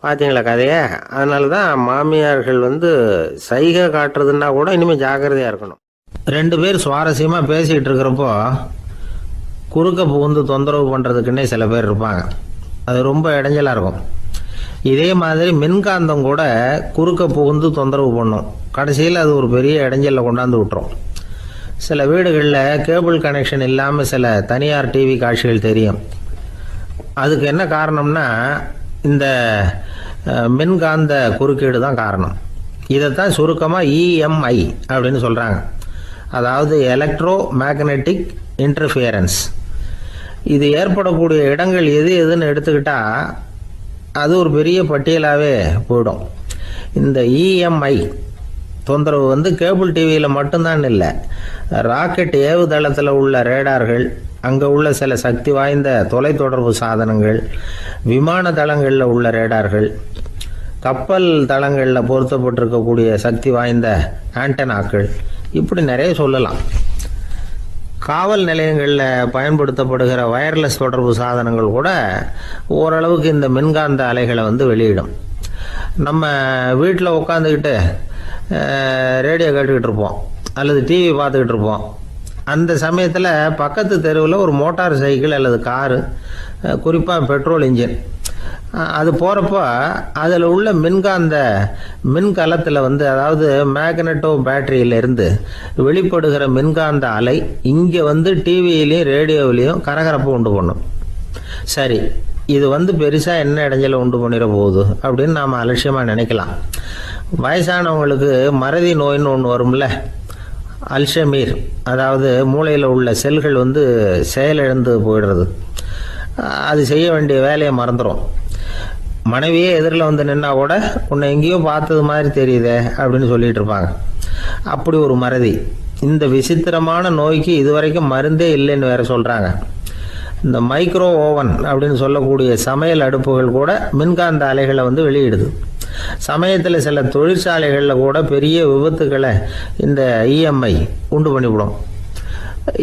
பார்த்தீங்களா கதையை? அதனால தான் மாமியார்கள் சைகை காட்டுறதுன்னா கூட இனிமேல் ஜாக்கிரதையாக இருக்கணும். 2 பேர் சுவாரஸ்யமாக பேசிகிட்டு இருக்கிறப்போ குறுக்க புகுந்து தொந்தரவு பண்ணுறதுக்குன்னே சில பேர் இருப்பாங்க. அது ரொம்ப இடைஞ்சலாக இருக்கும். இதே மாதிரி மின்காந்தம் கூட குறுக்க புகுந்து தொந்தரவு பண்ணும். கடைசியில் அது ஒரு பெரிய இடைஞ்சலில் கொண்டாந்து விட்டுரும். சில வீடுகளில் கேபிள் கனெக்ஷன் இல்லாமல் சில தனியார் டிவி காட்சிகள் தெரியும். அதுக்கு என்ன காரணம்னா இந்த மின்காந்த குறுக்கீடு தான் காரணம். இதைத்தான் சுருக்கமாக இஎம்ஐ அப்படின்னு சொல்கிறாங்க. அதாவது எலக்ட்ரோ மேக்னெட்டிக் இன்டர்ஃபியரன்ஸ். இது ஏற்படக்கூடிய இடங்கள் எது எதுன்னு எடுத்துக்கிட்டால் அது ஒரு பெரிய பட்டியலாகவே போயிடும். இந்த இஎம்ஐ தொந்தரவு கேபிள் டிவியில் மட்டும்தான் இல்லை, ராக்கெட் ஏவுதளத்தில் உள்ள ரேடார்கள், அங்கே உள்ள சில சக்தி வாய்ந்த தொலைத்தொடர்பு சாதனங்கள், விமான தளங்களில் உள்ள ரேடார்கள், கப்பல் தளங்களில் பொருத்தப்பட்டிருக்கக்கூடிய சக்தி வாய்ந்த ஆண்டனாக்கள், இப்படி நிறைய சொல்லலாம். காவல் நிலையங்களில் பயன்படுத்தப்படுகிற வயர்லெஸ் தொடர்பு சாதனங்கள் கூட ஓரளவுக்கு இந்த மின்காந்த அலைகளை வெளியிடும். நம்ம வீட்டில் உட்காந்துக்கிட்டு ரேடியோ கேட்டுக்கிட்டு இருப்போம் அல்லது டிவி பார்த்துக்கிட்டு இருப்போம். அந்த சமயத்தில் பக்கத்து தெருவில் ஒரு மோட்டார் சைக்கிள் அல்லது காரு, குறிப்பாக பெட்ரோல் இன்ஜின், அது போகிறப்போ அதில் உள்ள மின்கலத்தில் அதாவது மேக்னட்டோ பேட்டரியிலிருந்து வெளிப்படுகிற மின்காந்த அலை இங்கே டிவியிலையும் ரேடியோவிலையும் கரகரப்பை உண்டு பண்ணும். சரி, இது பெருசாக என்ன இடைஞ்சலை உண்டு பண்ணிட போகுது அப்படின்னு நாம் அலட்சியமாக நினைக்கலாம். வயசானவங்களுக்கு மறதி நோயின்னு ஒன்று வரும்ல, அல்ஷமீர், அதாவது மூளையில் உள்ள செல்கள் செயலிழந்து போயிடுறது. அது செய்ய வேண்டிய வேலையை மறந்துடும். மனைவியே எதிரில் நின்னா கூட உன்னை எங்கேயோ பார்த்தது மாதிரி தெரியுதே அப்படின்னு சொல்லிட்டு இருப்பாங்க. அப்படி ஒரு மறதி. இந்த விசித்திரமான நோய்க்கு இதுவரைக்கும் மருந்தே இல்லைன்னு வேற சொல்கிறாங்க. இந்த மைக்ரோ ஓவன் அப்படின்னு சொல்லக்கூடிய சமையல் அடுப்புகள் கூட மின்காந்த அலைகளை வெளியிடுது. சமயத்தில் சில தொழிற்சாலைகளில் கூட பெரிய விபத்துக்களை இந்த இஎம்ஐ உண்டு பண்ணிவிடும்.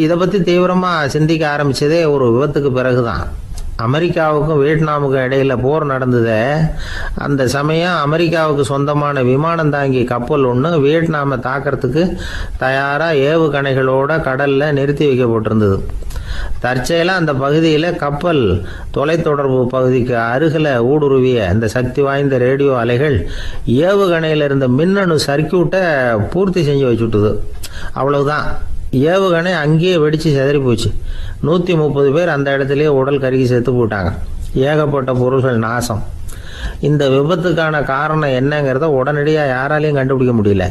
இதை பற்றி தீவிரமாக சிந்திக்க ஆரம்பித்ததே ஒரு விபத்துக்கு பிறகு தான். அமெரிக்காவுக்கும் வியட்நாமுக்கும் இடையில போர் நடந்தது. அந்த சமயம் அமெரிக்காவுக்கு சொந்தமான விமானம் தாங்கி கப்பல் ஒன்று வியட்நாமை தாக்கிறதுக்கு தயாராக ஏவுகணைகளோட கடலில் நிறுத்தி வைக்கப்பட்டிருந்தது. தற்செயலாக அந்த பகுதியில் கப்பல் தொலைத்தொடர்பு பகுதிக்கு அருகில் ஊடுருவிய இந்த சக்தி வாய்ந்த ரேடியோ அலைகள் ஏவுகணையில் இருந்த மின்னணு சர்க்கியூட்டை பூர்த்தி செஞ்சு வச்சுட்டுது. அவ்வளவுதான், ஏவுகணை அங்கேயே வெடித்து சிதறி போச்சு. 130 பேர் அந்த இடத்துலயே உடல் கருகி செத்து போட்டாங்க. ஏகப்பட்ட பொருள்கள் நாசம். இந்த விபத்துக்கான காரணம் என்னங்கிறத உடனடியாக யாராலையும் கண்டுபிடிக்க முடியல.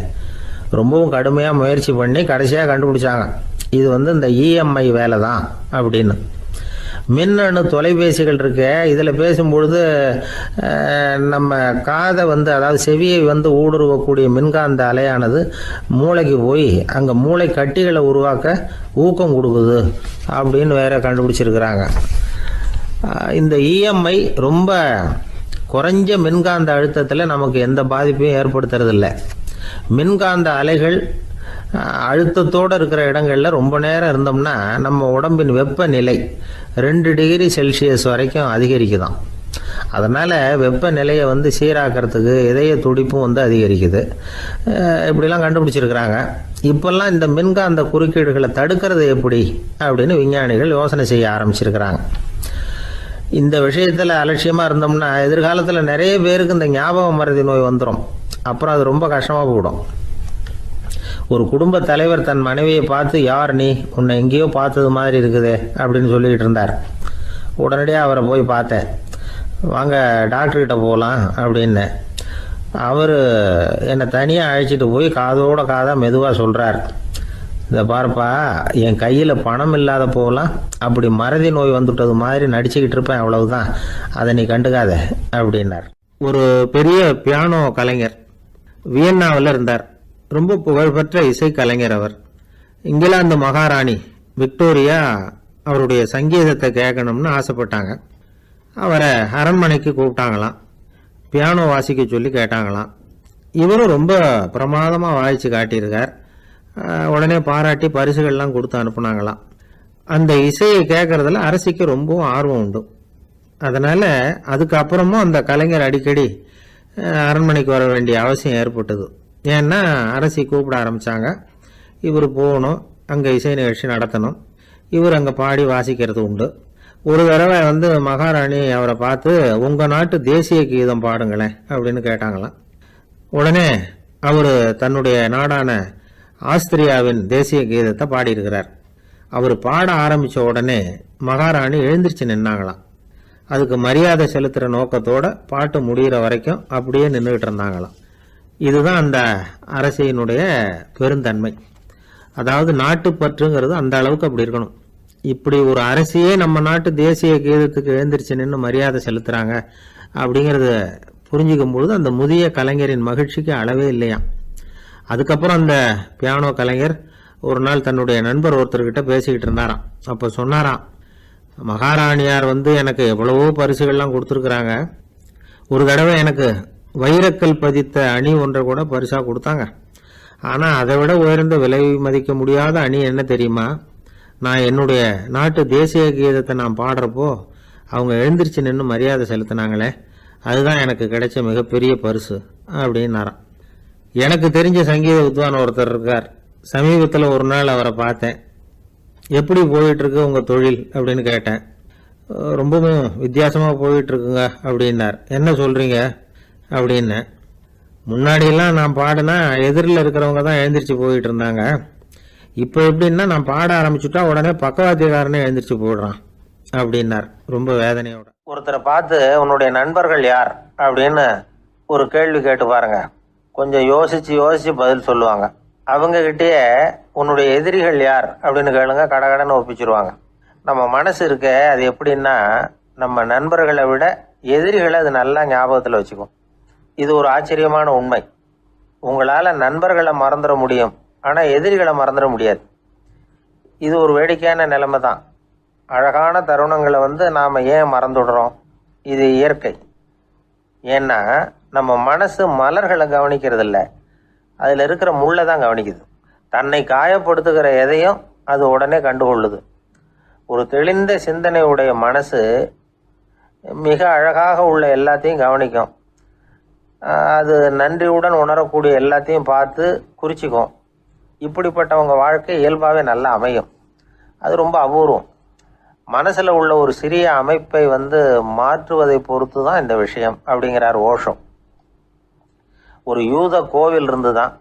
ரொம்பவும் கடுமையாக முயற்சி பண்ணி கடைசியாக கண்டுபிடிச்சாங்க, இது இந்த இஎம்ஐ வேலை தான் அப்படின்னு. மின்னணு தொலைபேசிகள் இருக்கு. இதில் பேசும்பொழுது நம்ம காதை அதாவது செவியை ஊடுருவக்கூடிய மின்காந்த அலையானது மூளைக்கு போய் அங்கே மூளை கட்டிகளை உருவாக்க ஊக்கம் கொடுக்குது அப்படின்னு வேற கண்டுபிடிச்சிருக்கிறாங்க. இந்த இஎம்ஐ ரொம்ப குறைஞ்ச மின்காந்த அழுத்தத்தில் நமக்கு எந்த பாதிப்பையும் ஏற்படுத்துறதில்லை. மின்காந்த அலைகள் அழுத்தத்தோடு இருக்கிற இடங்களில் ரொம்ப நேரம் இருந்தோம்னா நம்ம உடம்பின் வெப்பநிலை 2 டிகிரி செல்சியஸ் வரைக்கும் அதிகரிக்குதாம். அதனால் வெப்பநிலையை சீராக்கிறதுக்கு இதய துடிப்பும் அதிகரிக்குது. இப்படிலாம் கண்டுபிடிச்சிருக்கிறாங்க. இப்போல்லாம் இந்த மின்காந்த குறுக்கீடுகளை தடுக்கிறது எப்படி அப்படின்னு விஞ்ஞானிகள் யோசனை செய்ய ஆரம்பிச்சிருக்கிறாங்க. இந்த விஷயத்தில் அலட்சியமாக இருந்தோம்னா எதிர்காலத்தில் நிறைய பேருக்கு இந்த ஞாபக மறதி நோய் வந்துடும். அப்புறம் அது ரொம்ப கஷ்டமாக போயிடும். ஒரு குடும்ப தலைவர் தன் மனைவியை பார்த்து, யார் நீ, உன்னை எங்கேயோ பார்த்தது மாதிரி இருக்குதே அப்படின்னு சொல்லிக்கிட்டு இருந்தார். உடனடியாக அவரை போய் பார்த்தேன். வாங்க டாக்டர்கிட்ட போகலாம் அப்படின்னு. அவர் என்னை தனியாக அழைச்சிட்டு போய் காதோட காதாக மெதுவாக சொல்கிறார், இதை பாருப்பா, என் கையில் பணம் இல்லாத போகலாம் அப்படி மறதி நோய் வந்துட்டது மாதிரி நடிச்சுக்கிட்டு இருப்பேன், அவ்வளவுதான், அதை நீ கண்டுக்காத அப்படின்னார். ஒரு பெரிய பியானோ கலைஞர் வியன்னாவில் இருந்தார். ரொம்ப புகழ்பெற்ற இசை கலைஞர் அவர். இங்கிலாந்து மகாராணி விக்டோரியா அவருடைய சங்கீதத்தை கேட்கணும்னு ஆசைப்பட்டாங்க. அவரை அரண்மனைக்கு கூப்பிட்டாங்களாம். பியானோ வாசிக்க சொல்லி கேட்டாங்களாம். இவரும் ரொம்ப பிரமாதமாக வாய்ச்சி காட்டியிருக்கார். உடனே பாராட்டி பரிசுகள்லாம் கொடுத்து அனுப்புனாங்களாம். அந்த இசையை கேட்கறதுல அரசிக்கு ரொம்பவும் ஆர்வம் உண்டு. அதனால் அதுக்கப்புறமும் அந்த கலைஞர் அடிக்கடி அரண்மனைக்கு வர வேண்டிய அவசியம் ஏற்பட்டது. ஏன்னா அரசி கூப்பிட ஆரம்பித்தாங்க. இவர் போகணும், அங்கே இசை நிகழ்ச்சி நடத்தணும். இவர் அங்கே பாடி வாசிக்கிறது உண்டு. ஒரு தடவை மகாராணி அவரை பார்த்து, உங்கள் நாட்டு தேசிய கீதம் பாடுங்களேன் அப்படின்னு கேட்டாங்களாம். உடனே அவர் தன்னுடைய நாடான ஆஸ்திரியாவின் தேசிய கீதத்தை பாடியிருக்கிறார். அவர் பாட ஆரம்பித்த உடனே மகாராணி எழுந்திரிச்சு நின்னாங்களாம். அதுக்கு மரியாதை செலுத்துகிற நோக்கத்தோட பாட்டு முடிகிற வரைக்கும் அப்படியே நின்றுகிட்டு இருந்தாங்களாம். இதுதான் அந்த அரசியினுடைய பெருந்தன்மை. அதாவது நாட்டுப்பற்றுங்கிறது அந்த அளவுக்கு அப்படி இருக்கணும். இப்படி ஒரு அரசியே நம்ம நாட்டு தேசிய கீதத்துக்கு எழுந்திரிச்சு நின்று மரியாதை செலுத்துகிறாங்க அப்படிங்கிறத புரிஞ்சுக்கும் பொழுது அந்த முதிய கலைஞரின் மகிழ்ச்சிக்கு அளவே இல்லையாம். அதுக்கப்புறம் அந்த பியானோ கலைஞர் ஒரு நாள் தன்னுடைய நண்பர் ஒருத்தர்கிட்ட பேசிக்கிட்டு இருந்தாராம். அப்போ சொன்னாராம், மகாராணியார் எனக்கு எவ்வளவோ பரிசுகள்லாம் கொடுத்துருக்குறாங்க. ஒரு தடவை எனக்கு வைரக்கல் பதித்த அணி ஒன்றை கூட பரிசாக கொடுத்தாங்க. ஆனால் அதை விட உயர்ந்த விலை மதிக்க முடியாத அணி என்ன தெரியுமா? நான் என்னுடைய நாட்டு தேசிய கீதத்தை நான் பாடுறப்போ அவங்க எழுந்திரிச்சு நின்று மரியாதை செலுத்தினாங்களே, அதுதான் எனக்கு கிடைச்ச மிகப்பெரிய பரிசு அப்படின்னாராம். எனக்கு தெரிஞ்ச சங்கீத வித்வான் ஒருத்தர் இருக்கார். சமீபத்தில் ஒரு நாள் அவரை பார்த்தேன். எப்படி போயிட்டுருக்கு உங்கள் தொழில் அப்படின்னு கேட்டேன். ரொம்பவும் வித்தியாசமாக போயிட்டுருக்குங்க அப்படின்னார். என்ன சொல்கிறீங்க அப்படின்னு. முன்னாடியெல்லாம் நான் பாடினா எதிரில் இருக்கிறவங்க தான் எழுந்திரிச்சு போயிட்டு இருந்தாங்க. இப்போ எப்படின்னா நான் பாட ஆரம்பிச்சுட்டா உடனே பக்கவாத்தியக்காரனே எழுந்திரிச்சு போயிடுறான் அப்படின்னார் ரொம்ப வேதனையோட. ஒருத்தரை பார்த்து உன்னுடைய நண்பர்கள் யார் அப்படின்னு ஒரு கேள்வி கேட்டு பாருங்க. கொஞ்சம் யோசிச்சு பதில் சொல்லுவாங்க. அவங்க கிட்டேயே உன்னுடைய எதிரிகள் யார் அப்படின்னு கேளுங்க, கடகடன்னு ஒப்பிச்சிருவாங்க. நம்ம மனசு இருக்க அது எப்படின்னா, நம்ம நண்பர்களை விட எதிரிகளை அது நல்லா ஞாபகத்தில் வச்சுக்கும். இது ஒரு ஆச்சரியமான உண்மை. உங்களால் நண்பர்களை மறந்துட முடியும், ஆனால் எதிரிகளை மறந்துட முடியாது. இது ஒரு வேடிக்கையான நிலைமை தான். அழகான தருணங்களை நாம் ஏன் மறந்துடுறோம்? இது இயற்கை. ஏன்னா நம்ம மனசு மலர்களை கவனிக்கிறதில்ல, அதில் இருக்கிற முள்ளை தான் கவனிக்குது. தன்னை காயப்படுத்துகிற எதையும் அது உடனே கண்டுகொள்ளுது. ஒரு தெளிந்த சிந்தனையுடைய மனசு மிக அழகாக உள்ள எல்லாத்தையும் கவனிக்கும். அது நன்றியுடன் உணரக்கூடிய எல்லாத்தையும் பார்த்து குறிச்சிக்கும். இப்படிப்பட்டவங்க வாழ்க்கை இயல்பாகவே நல்லா அமையும். அது ரொம்ப அபூர்வம். மனசில் உள்ள ஒரு சிறிய அமைப்பை மாற்றுவதை பொறுத்து தான் இந்த விஷயம் அப்படிங்கிறார் ஓஷோ. ஒரு யூத கோவில் இருந்து தான்,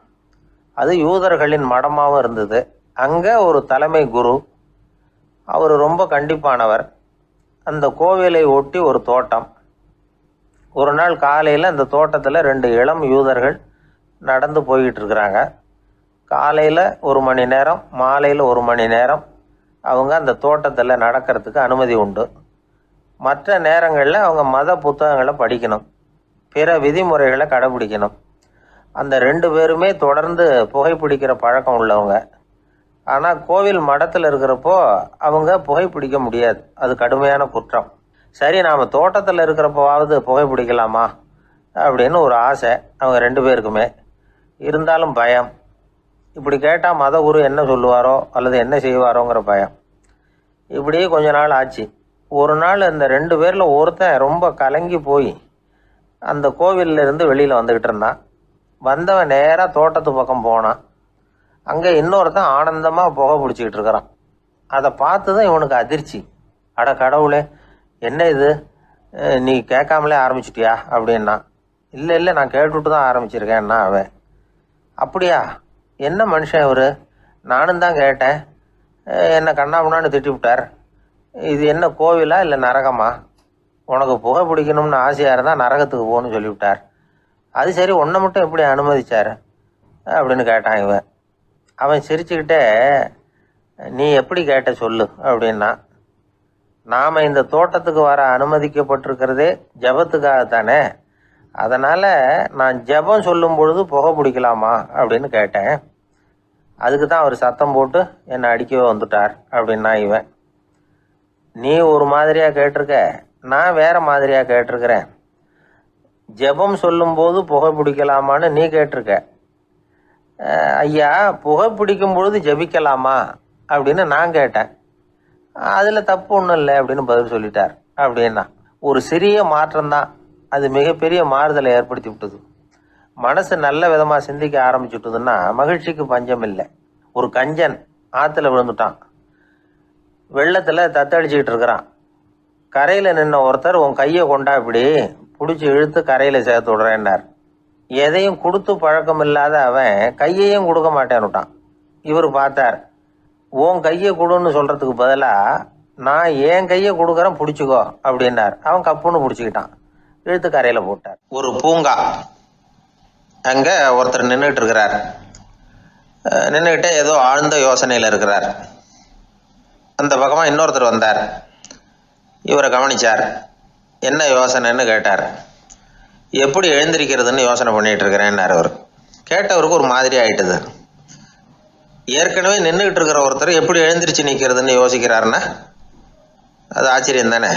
அது யூதர்களின் மடமாகவும் இருந்தது. அங்கே ஒரு தலைமை குரு, அவர் ரொம்ப கண்டிப்பானவர். அந்த கோவிலை ஒட்டி ஒரு தோட்டம். ஒரு நாள் காலையில் அந்த தோட்டத்தில் 2 இளம் யூதர்கள் நடந்து போய்கிட்டு இருக்கிறாங்க. காலையில் 1 மணி நேரம், மாலையில் 1 மணி நேரம் அவங்க அந்த தோட்டத்தில் நடக்கிறதுக்கு அனுமதி உண்டு. மற்ற நேரங்களில் அவங்க மத புத்தகங்களை படிக்கணும், பிற விதிமுறைகளை கடைபிடிக்கணும். அந்த 2 பேருமே தொடர்ந்து புகைப்பிடிக்கிற பழக்கம் உள்ளவங்க. ஆனால் கோவில் மடத்தில் இருக்கிறப்போ அவங்க புகைப்பிடிக்க முடியாது, அது கடுமையான குற்றம். சரி, நாம் தோட்டத்தில் இருக்கிறப்போவாவது புகைப்பிடிக்கலாமா அப்படின்னு ஒரு ஆசை அவங்க 2 பேருக்குமே. இருந்தாலும் பயம். இப்படி கேட்டால் மத குரு என்ன சொல்லுவாரோ அல்லது என்ன செய்வாரோங்கிற பயம். இப்படியே கொஞ்ச நாள் ஆச்சு. ஒரு நாள் இந்த 2 பேரில் ஒருத்தன் ரொம்ப கலங்கி போய் அந்த கோவிலில் இருந்து வெளியில் வந்துக்கிட்டு இருந்தான். வந்தவன் நேராக தோட்டத்து பக்கம் போனான். அங்கே இன்னொருத்தன் ஆனந்தமாக புகை பிடிச்சிக்கிட்டு இருக்கிறான். அதை பார்த்து தான் இவனுக்கு அதிர்ச்சி. அட கடவுளே, என்ன இது, நீ கேட்காமலே ஆரம்பிச்சிட்டியா அப்படின்னா. இல்லை நான் கேட்டுவிட்டு தான் ஆரம்பிச்சிருக்கேன்னா அவன். அப்படியா, என்ன மனுஷன் இவர், நானும் தான் கேட்டேன், என்னை கண்ணாமுன்னான்னு திட்டி விட்டார். இது என்ன கோவிலா இல்லை நரகமா? உனக்கு புகை பிடிக்கணும்னு ஆசையாக இருந்தால் நரகத்துக்கு போகணும்னு சொல்லிவிட்டார். அது சரி, உன்னை மட்டும் எப்படி அனுமதிச்சார் அப்படின்னு கேட்டான் இவன். அவன் சிரிச்சுக்கிட்டே, நீ எப்படி கேட்ட சொல்லு அப்படின்னா, நாம் இந்த தோட்டத்துக்கு வர அனுமதிக்கப்பட்டிருக்கிறதே ஜபத்துக்காகத்தானே, அதனால் நான் ஜபம் சொல்லும் பொழுது புகை பிடிக்கலாமா அப்படின்னு கேட்டேன். அதுக்கு தான் அவர் சத்தம் போட்டு என்னை அடிக்கவே வந்துட்டார் அப்படின்னா இவன். நீ ஒரு மாதிரியாக கேட்டிருக்க, நான் வேற மாதிரியாக கேட்டிருக்கிறேன். ஜெபம் சொல்லும்போது புகை பிடிக்கலாமான்னு நீ கேட்டிருக்க. ஐயா, புகை பிடிக்கும் பொழுது ஜபிக்கலாமா அப்படின்னு நான் கேட்டேன். அதில் தப்பு ஒன்றும் இல்லை அப்படின்னு பதில் சொல்லிட்டார் அப்படின்னா. ஒரு சிறிய மாற்றம்தான் அது மிகப்பெரிய மாறுதலை ஏற்படுத்தி விட்டது. மனசு நல்ல விதமாக சிந்திக்க ஆரம்பிச்சுட்டுதுன்னா மகிழ்ச்சிக்கு பஞ்சம் இல்லை. ஒரு கஞ்சன் ஆற்றுல விழுந்துட்டான், வெள்ளத்தில் தத்தளிச்சுக்கிட்டு இருக்கிறான். கரையில் நின்ன ஒருத்தர், உன் கையை கொண்டா இப்படி பிடிச்சி இழுத்து கரையில் சேர்த்து விடுறேன்னார். எதையும் கொடுத்து பழக்கம் இல்லாத அவன் கையையும் கொடுக்க மாட்டேன்னுட்டான். இவர் பார்த்தார், உன் கையை கொடுன்னு சொல்கிறதுக்கு பதிலாக நான் என் கையை கொடுக்குறேன் பிடிச்சிக்கோ அப்படின்னார். அவன் கப்புன்னு பிடிச்சிக்கிட்டான், இழுத்து கரையில் போட்டார். ஒரு பூங்கா, அங்கே ஒருத்தர் நின்றுட்டு இருக்கிறார். நின்றுக்கிட்டே ஏதோ ஆழ்ந்த யோசனையில் இருக்கிறார். அந்த பக்கமாக இன்னொருத்தர் வந்தார், இவரை கவனிச்சார். என்ன யோசனைன்னு கேட்டார். எப்படி எழுந்திருக்கிறதுன்னு யோசனை பண்ணிகிட்டு இருக்கிறேன்னார் அவர். கேட்டவருக்கு ஒரு மாதிரி ஆகிட்டுது. ஏற்கனவே நின்றுக்கிட்டு இருக்கிற ஒருத்தர் எப்படி எழுந்திரிச்சு நிற்கிறதுன்னு யோசிக்கிறாருன்னா அது ஆச்சரியம் தானே.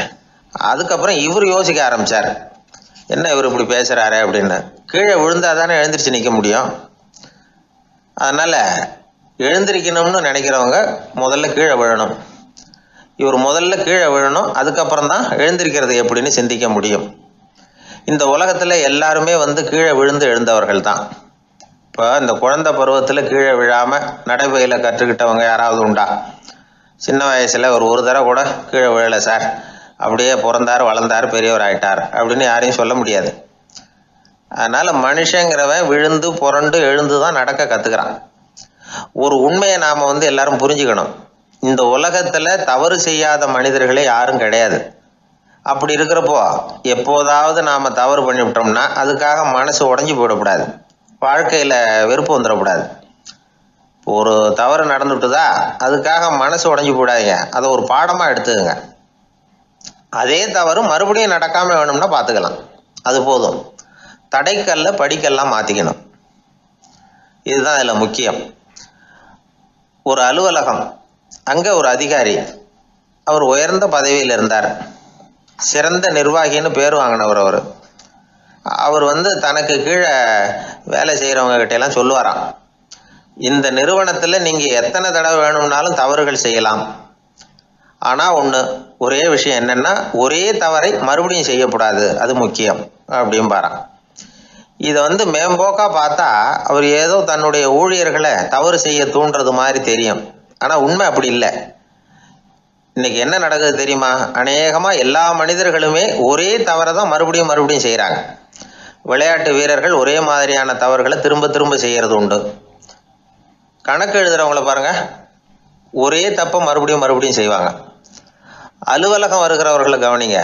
அதுக்கப்புறம் இவர் யோசிக்க ஆரம்பித்தார், என்ன இவர் இப்படி பேசுகிறாரு அப்படின்னு. கீழே விழுந்தால் தானே எழுந்திரிச்சு நிற்க முடியும். அதனால் எழுந்திரிக்கணும்னு நினைக்கிறவங்க முதல்ல கீழே விழணும். இவர் முதல்ல கீழே விழணும், அதுக்கப்புறம் தான் எழுந்திருக்கிறது எப்படின்னு சிந்திக்க முடியும். இந்த உலகத்தில் எல்லாருமே கீழே விழுந்து எழுந்தவர்கள் தான். இப்போ இந்த குழந்தை பருவத்தில் கீழே விழாமல் நடைபயில கற்றுக்கிட்டவங்க யாராவது உண்டா? சின்ன வயசில் ஒரு தடவை கூட கீழே விழலை சார், அப்படியே பிறந்தார் வளர்ந்தார் பெரியவர் ஆயிட்டார் அப்படின்னு யாரையும் சொல்ல முடியாது. அதனால் மனுஷங்கிறவன் விழுந்து புரண்டு எழுந்து தான் நடக்க கற்றுக்கிறான். ஒரு உண்மையை நாம் எல்லாரும் புரிஞ்சுக்கணும். இந்த உலகத்தில் தவறு செய்யாத மனிதர்களே யாரும் கிடையாது. அப்படி இருக்கிறப்போ எப்போதாவது நாம் தவறு பண்ணிவிட்டோம்னா அதுக்காக மனசு உடஞ்சி போயிடக்கூடாது, வாழ்க்கையில் வெறுப்பு வந்துடக்கூடாது. ஒரு தவறு நடந்துட்டுதா அதுக்காக மனசு உடஞ்சி போடாதீங்க, அதை ஒரு பாடமாக எடுத்துக்கங்க. அதே தவறு மறுபடியும் நடக்காமல் வேணும்னா பார்த்துக்கலாம், அது போதும். தடைக்கல்ல படிக்கல்லாம் மாற்றிக்கணும், இதுதான் இதில் முக்கியம். ஒரு அலுவலகம், அங்கே ஒரு அதிகாரி, அவர் உயர்ந்த பதவியில் இருந்தார், சிறந்த நிர்வாகின்னு பேர் வாங்கினவர். அவர் தனக்கு கீழே வேலை செய்கிறவங்க கிட்டெல்லாம் சொல்லுவாராம், இந்த நிறுவனத்தில் நீங்கள் எத்தனை தடவை வேணும்னாலும் தவறுகள் செய்யலாம், ஆனால் ஒரே விஷயம் என்னென்னா ஒரே தவறை மறுபடியும் செய்யக்கூடாது, அது முக்கியம் அப்படின்பாராம். இதை மேம்போக்காக பார்த்தா அவர் ஏதோ தன்னுடைய ஊழியர்களை தவறு செய்ய தூண்டுறது மாதிரி தெரியும். ஆனால் உண்மை அப்படி இல்லை. இன்னைக்கு என்ன நடக்குது தெரியுமா? அநேகமாக எல்லா மனிதர்களுமே ஒரே தவறை தான் மறுபடியும் செய்கிறாங்க. விளையாட்டு வீரர்கள் ஒரே மாதிரியான தவறுகளை திரும்ப திரும்ப செய்கிறது உண்டு. கணக்கு எழுதுகிறவங்கள பாருங்க, ஒரே தப்பை மறுபடியும் செய்வாங்க. அலுவலகம் வருகிறவர்களை கவனிங்க,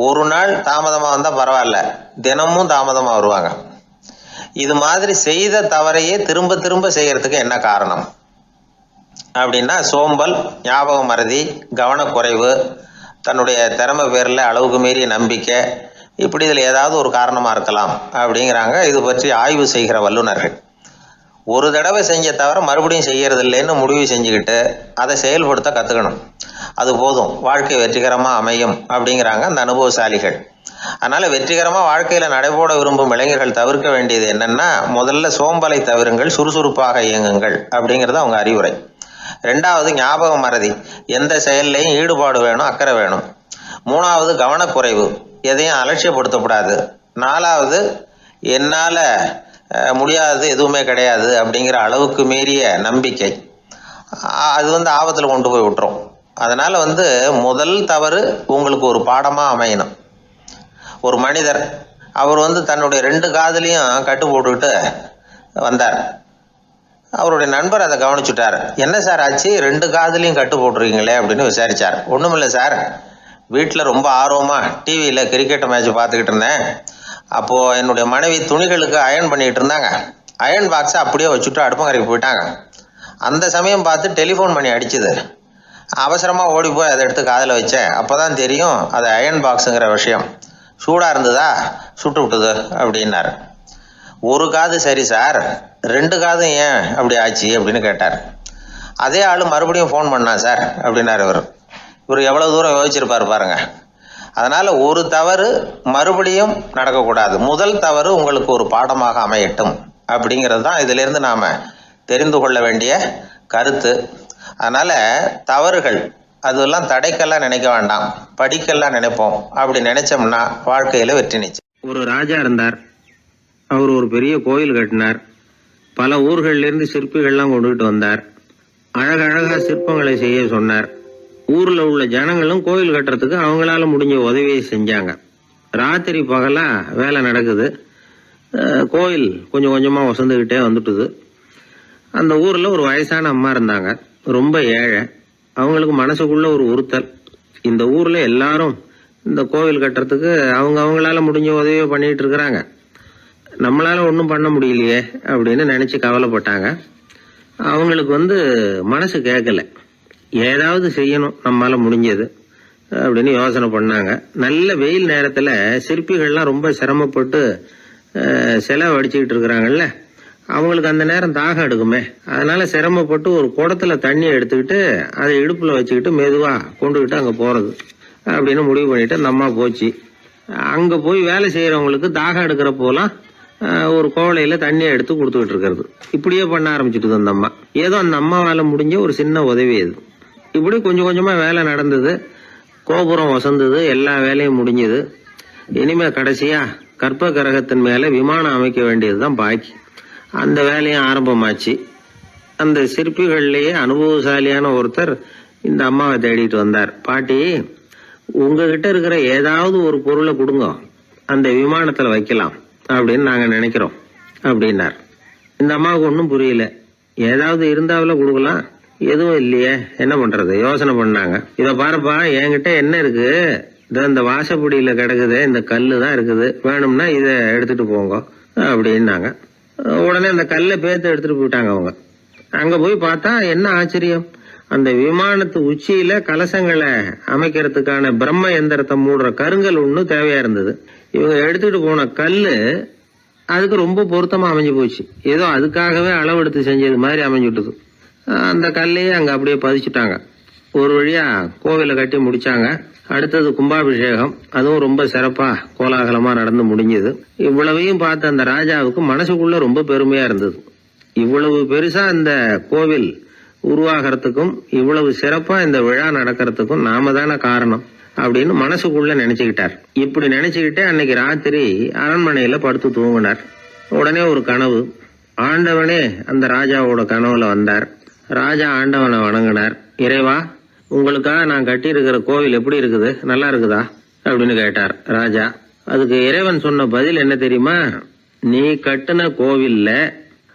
ஒரு நாள் தாமதமாக வந்தால் பரவாயில்ல, தினமும் தாமதமாக வருவாங்க. இது மாதிரி செய்த தவறையே திரும்ப திரும்ப செய்கிறதுக்கு என்ன காரணம் அப்படின்னா, சோம்பல், ஞாபக மறதி, கவனக்குறைவு, தன்னுடைய திறமை பேரில் அளவுக்கு மீறிய நம்பிக்கை, இப்படி இதில் ஏதாவது ஒரு காரணமாக இருக்கலாம் அப்படிங்கிறாங்க இது பற்றி ஆய்வு செய்கிற வல்லுநர்கள். ஒரு தடவை செஞ்ச தவிர மறுபடியும் செய்கிறது இல்லைன்னு முடிவு செஞ்சுக்கிட்டு அதை செயல்படுத்த கற்றுக்கணும், அது போதும், வாழ்க்கை வெற்றிகரமாக அமையும் அப்படிங்கிறாங்க அந்த அனுபவசாலிகள். அதனால் வெற்றிகரமாக வாழ்க்கையில் நடைபோட விரும்பும் இளைஞர்கள் தவிர்க்க வேண்டியது என்னென்னா, முதல்ல சோம்பலை தவிருங்கள், சுறுசுறுப்பாக இயங்குங்கள் அப்படிங்கிறது அவங்க அறிவுரை. ரெண்டாவது ஞாபக மறதி, எந்த செயல்லையும் ஈடுபாடு வேணும், அக்கறை வேணும். மூணாவது கவனக்குறைவு, எதையும் அலட்சியப்படுத்தக்கூடாது. நாலாவது என்னால் முடியாதது எதுவுமே கிடையாது அப்படிங்கிற அளவுக்கு மீறிய நம்பிக்கை, அது ஆபத்தில் கொண்டு போய் விட்டுரும். அதனால் முதல் தவறு உங்களுக்கு ஒரு பாடமாக அமையணும். ஒரு மனிதர், அவர் தன்னுடைய 2 காதுலையும் கட்டு போட்டுக்கிட்டு வந்தார். அவருடைய நண்பர் அதை கவனிச்சுட்டார். என்ன சார் ஆச்சு, 2 காதுலையும் கட்டு போட்டிருக்கீங்களே அப்படின்னு விசாரிச்சார். ஒன்றுமில்லை சார், வீட்டில் ரொம்ப ஆர்வமாக டிவியில் கிரிக்கெட் மேட்ச் பார்த்துக்கிட்டு இருந்தேன். அப்போது என்னுடைய மனைவி துணிகளுக்கு அயர்ன் பண்ணிகிட்டு இருந்தாங்க. அயர்ன் பாக்ஸை அப்படியே வச்சுட்டு அடுப்பங்கரைக்கு போயிட்டாங்க. அந்த சமயம் பார்த்து டெலிஃபோன் பண்ணி அடிச்சுது. அவசரமாக ஓடி போய் அதை எடுத்து காதில் வச்சேன். அப்போ தான் தெரியும் அது அயர்ன் பாக்ஸுங்கிற விஷயம். சூடாக இருந்ததா, சுட்டு விட்டுது அப்படின்னாரு. 1 காது சரி சார், 2 காதும் ஏன் அப்படி ஆச்சு அப்படின்னு கேட்டார். அதே ஆள் மறுபடியும் ஃபோன் பண்ணா சார் அப்படின்னாரு. இவர் எவ்வளோ தூரம் யோசிச்சிருப்பார் பாருங்க. அதனால் ஒரு தவறு மறுபடியும் நடக்கக்கூடாது. முதல் தவறு உங்களுக்கு ஒரு பாடமாக அமையட்டும் அப்படிங்கிறது தான் இதிலிருந்து நாம் தெரிந்து கொள்ள வேண்டிய கருத்து. அதனால் தவறுகள் அதெல்லாம் தடைக்கெல்லாம் நினைக்க வேண்டாம், படிக்கெல்லாம் நினைப்போம். அப்படி நினைச்சோம்னா வாழ்க்கையில் வெற்றி நிச்சயம். ஒரு ராஜா இருந்தார். அவர் ஒரு பெரிய கோயில் கட்டினார். பல ஊர்கள்லேருந்து சிற்பிகள்லாம் கொண்டுகிட்டு வந்தார். அழகழகாக சிற்பங்களை செய்ய சொன்னார். ஊரில் உள்ள ஜனங்களும் கோயில் கட்டுறதுக்கு அவங்களால முடிஞ்ச உதவியை செஞ்சாங்க. ராத்திரி பகலாக வேலை நடக்குது. கோயில் கொஞ்சம் கொஞ்சமாக வசந்துக்கிட்டே வந்துட்டுது. அந்த ஊரில் ஒரு வயசான அம்மா இருந்தாங்க, ரொம்ப ஏழை. அவங்களுக்கு மனசுக்குள்ள ஒரு உறுத்தல், இந்த ஊரில் எல்லாரும் இந்த கோவில் கட்டுறதுக்கு அவங்களால முடிஞ்ச உதவியை பண்ணிகிட்டு இருக்கிறாங்க, நம்மளால ஒன்றும் பண்ண முடியலையே அப்படின்னு நினச்சி கவலைப்பட்டாங்க. அவங்களுக்கு மனசு கேட்கல, ஏதாவது செய்யணும் நம்மளால முடிஞ்சது அப்படின்னு யோசனை பண்ணாங்க. நல்ல வெயில் நேரத்தில் சிற்பிகள்லாம் ரொம்ப சிரமப்பட்டு சிலை வடிச்சுக்கிட்டு இருக்கிறாங்கல்ல, அவங்களுக்கு அந்த நேரம் தாகம் எடுக்குமே. அதனால சிரமப்பட்டு ஒரு குடத்துல தண்ணி எடுத்துக்கிட்டு அதை இடுப்புல வச்சுக்கிட்டு மெதுவாக கொண்டுகிட்டு அங்கே போகிறது அப்படின்னு முடிவு பண்ணிட்டு அந்த அம்மா போச்சு. அங்கே போய் வேலை செய்கிறவங்களுக்கு தாகம் எடுக்கிற போலாம் ஒரு கோவலையில் தண்ணியை எடுத்து கொடுத்துக்கிட்டு இருக்கிறது. இப்படியே பண்ண ஆரம்பிச்சுட்டு அந்த அம்மா. ஏதோ அந்த அம்மாவால் முடிஞ்ச ஒரு சின்ன உதவி அது. இப்படி கொஞ்சம் கொஞ்சமாக வேலை நடந்தது. கோபுரம் வசந்தது, எல்லா வேலையும் முடிஞ்சது. இனிமேல் கடைசியாக கற்ப கிரகத்தின் மேலே விமானம் அமைக்க வேண்டியது தான் பாக்கி. அந்த வேலையும் ஆரம்பமாச்சு. அந்த சிற்பிகள்லேயே அனுபவசாலியான ஒருத்தர் இந்த அம்மாவை தேடிட்டு வந்தார். பாட்டி, உங்ககிட்ட இருக்கிற ஏதாவது ஒரு பொருளை கொடுங்க, அந்த விமானத்தில் வைக்கலாம் அப்படின்னு நாங்கள் நினைக்கிறோம் அப்படின்னார். இந்த அம்மாவுக்கு ஒன்றும் புரியல. ஏதாவது இருந்தாவில் கொடுக்கலாம், எதுவும் இல்லையே, என்ன பண்ணுறது யோசனை பண்ணாங்க. இதை பாருப்பா, என்கிட்ட என்ன இருக்கு, இந்த வாசப்படியில் கிடக்குது, இந்த கல் தான் இருக்குது, வேணும்னா இதை எடுத்துட்டு போங்க அப்படின்னாங்க. உடனே அந்த கல்லை பேர்த்து எடுத்துட்டு போயிட்டாங்க அவங்க. அங்கே போய் பார்த்தா என்ன ஆச்சரியம், அந்த விமானத்து உச்சியில கலசங்களை அமைக்கிறதுக்கான பிரம்ம எந்திரத்தை மூடுற கருங்கல் ஒன்று தேவையா இருந்தது. இவங்க எடுத்துட்டு போன கல்லு அதுக்கு ரொம்ப பொருத்தமா அமைஞ்சு போச்சு. ஏதோ அதுக்காகவே அளவெடுத்து செஞ்சது மாதிரி அமைஞ்சுட்டுது. அந்த கல்லையே அங்க அப்படியே பதிச்சுட்டாங்க. ஒரு வழியா கோவிலை கட்டி முடிச்சாங்க. அடுத்தது கும்பாபிஷேகம், அதுவும் ரொம்ப சிறப்பா கோலாகலமா நடந்து முடிஞ்சது. இவ்வளவையும் பார்த்த அந்த ராஜாவுக்கு மனசுக்குள்ள ரொம்ப பெருமையா இருந்தது. இவ்வளவு பெருசா இந்த கோவில் உருவாகிறதுக்கும் இவ்வளவு சிறப்பா இந்த விழா நடக்கிறதுக்கும் நாம தானே காரணம் அப்படின்னு மனசுக்குள்ள நினைச்சுக்கிட்டார். இப்படி நினைச்சுக்கிட்டே அன்னைக்கு ராத்திரி அரண்மனையில படுத்து தூங்கினார். உடனே ஒரு கனவு. ஆண்டவனே அந்த ராஜாவோட கனவுல வந்தார். ராஜா ஆண்டவனை வணங்கினார். இறைவா, உங்களுக்காக நான் கட்டி இருக்கிற கோவில் எப்படி இருக்குது, நல்லா இருக்குதா அப்படின்னு கேட்டார் ராஜா. அதுக்கு இறைவன் சொன்ன பதில் என்ன தெரியுமா, நீ கட்டின கோவில்ல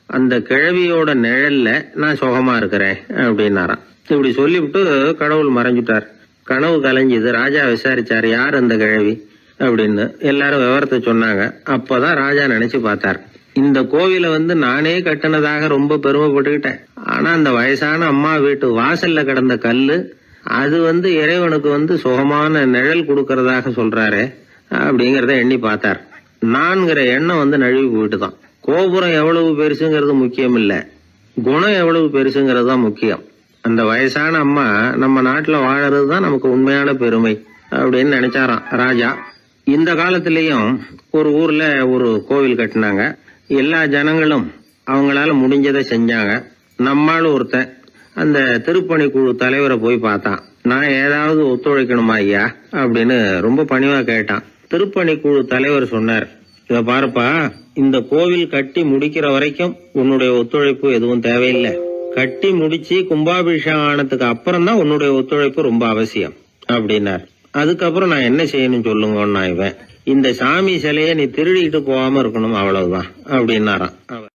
அந்த கிழவியோட நிழல்ல நான் சுகமா இருக்கிறேன் அப்படின்னாராம். இப்படி சொல்லிவிட்டு கடவுள் மறைஞ்சுட்டார். கனவு கலைஞ்சுது. ராஜா விசாரிச்சார், யார் அந்த கிழவி அப்படின்னு. எல்லாரும் விவரத்தை சொன்னாங்க. அப்பதான் ராஜா நினைச்சு பார்த்தார், இந்த கோவிலை நானே கட்டினதாக ரொம்ப பெருமைப்பட்டுக்கிட்டேன். ஆனா அந்த வயசான அம்மா வீட்டு வாசல்ல கிடந்த கல்லு அது இறைவனுக்கு சுகமான நிழல் கொடுக்கறதாக சொல்றாரு அப்படிங்கறத எண்ணி பார்த்தார். நான்கிற எண்ணம் நழுவி போயிட்டு தான். கோபுரம் எவ்வளவு பெருசுங்கிறது முக்கியம் இல்ல, குணம் எவ்வளவு பெருசுங்கிறது தான் முக்கியம். அந்த வயசான அம்மா நம்ம நாட்டுல வாழறது தான் நமக்கு உண்மையான பெருமை அப்படின்னு நினைச்சாராம் ராஜா. இந்த காலத்திலயும் ஒரு ஊர்ல ஒரு கோவில் கட்டினாங்க. எல்லா ஜனங்களும் அவங்களால முடிஞ்சதை செஞ்சாங்க. நம்மால் ஒருத்தன் அந்த திருப்பணி குழு தலைவரை போய் பார்த்தான். நான் ஏதாவது ஒத்துழைக்கணுமா ஐயா அப்படின்னு ரொம்ப பணிவா கேட்டான். திருப்பணி குழு தலைவர் சொன்னார், இத பாருப்பா, இந்த கோவில் கட்டி முடிக்கிற வரைக்கும் உன்னுடைய ஒத்துழைப்பு எதுவும் தேவையில்லை. கட்டி முடிச்சு கும்பாபிஷேகம் ஆனதுக்கு அப்புறம் தான் உன்னுடைய ஒத்துழைப்பு ரொம்ப அவசியம் அப்படின்னார். அதுக்கப்புறம் நான் என்ன செய்யணும் சொல்லுங்கன்னா, இவன் இந்த சாமி சிலையை நீ திருடிக்கிட்டு போகாம இருக்கணும், அவ்வளவுதான் அப்படின்னாராம் அவர்.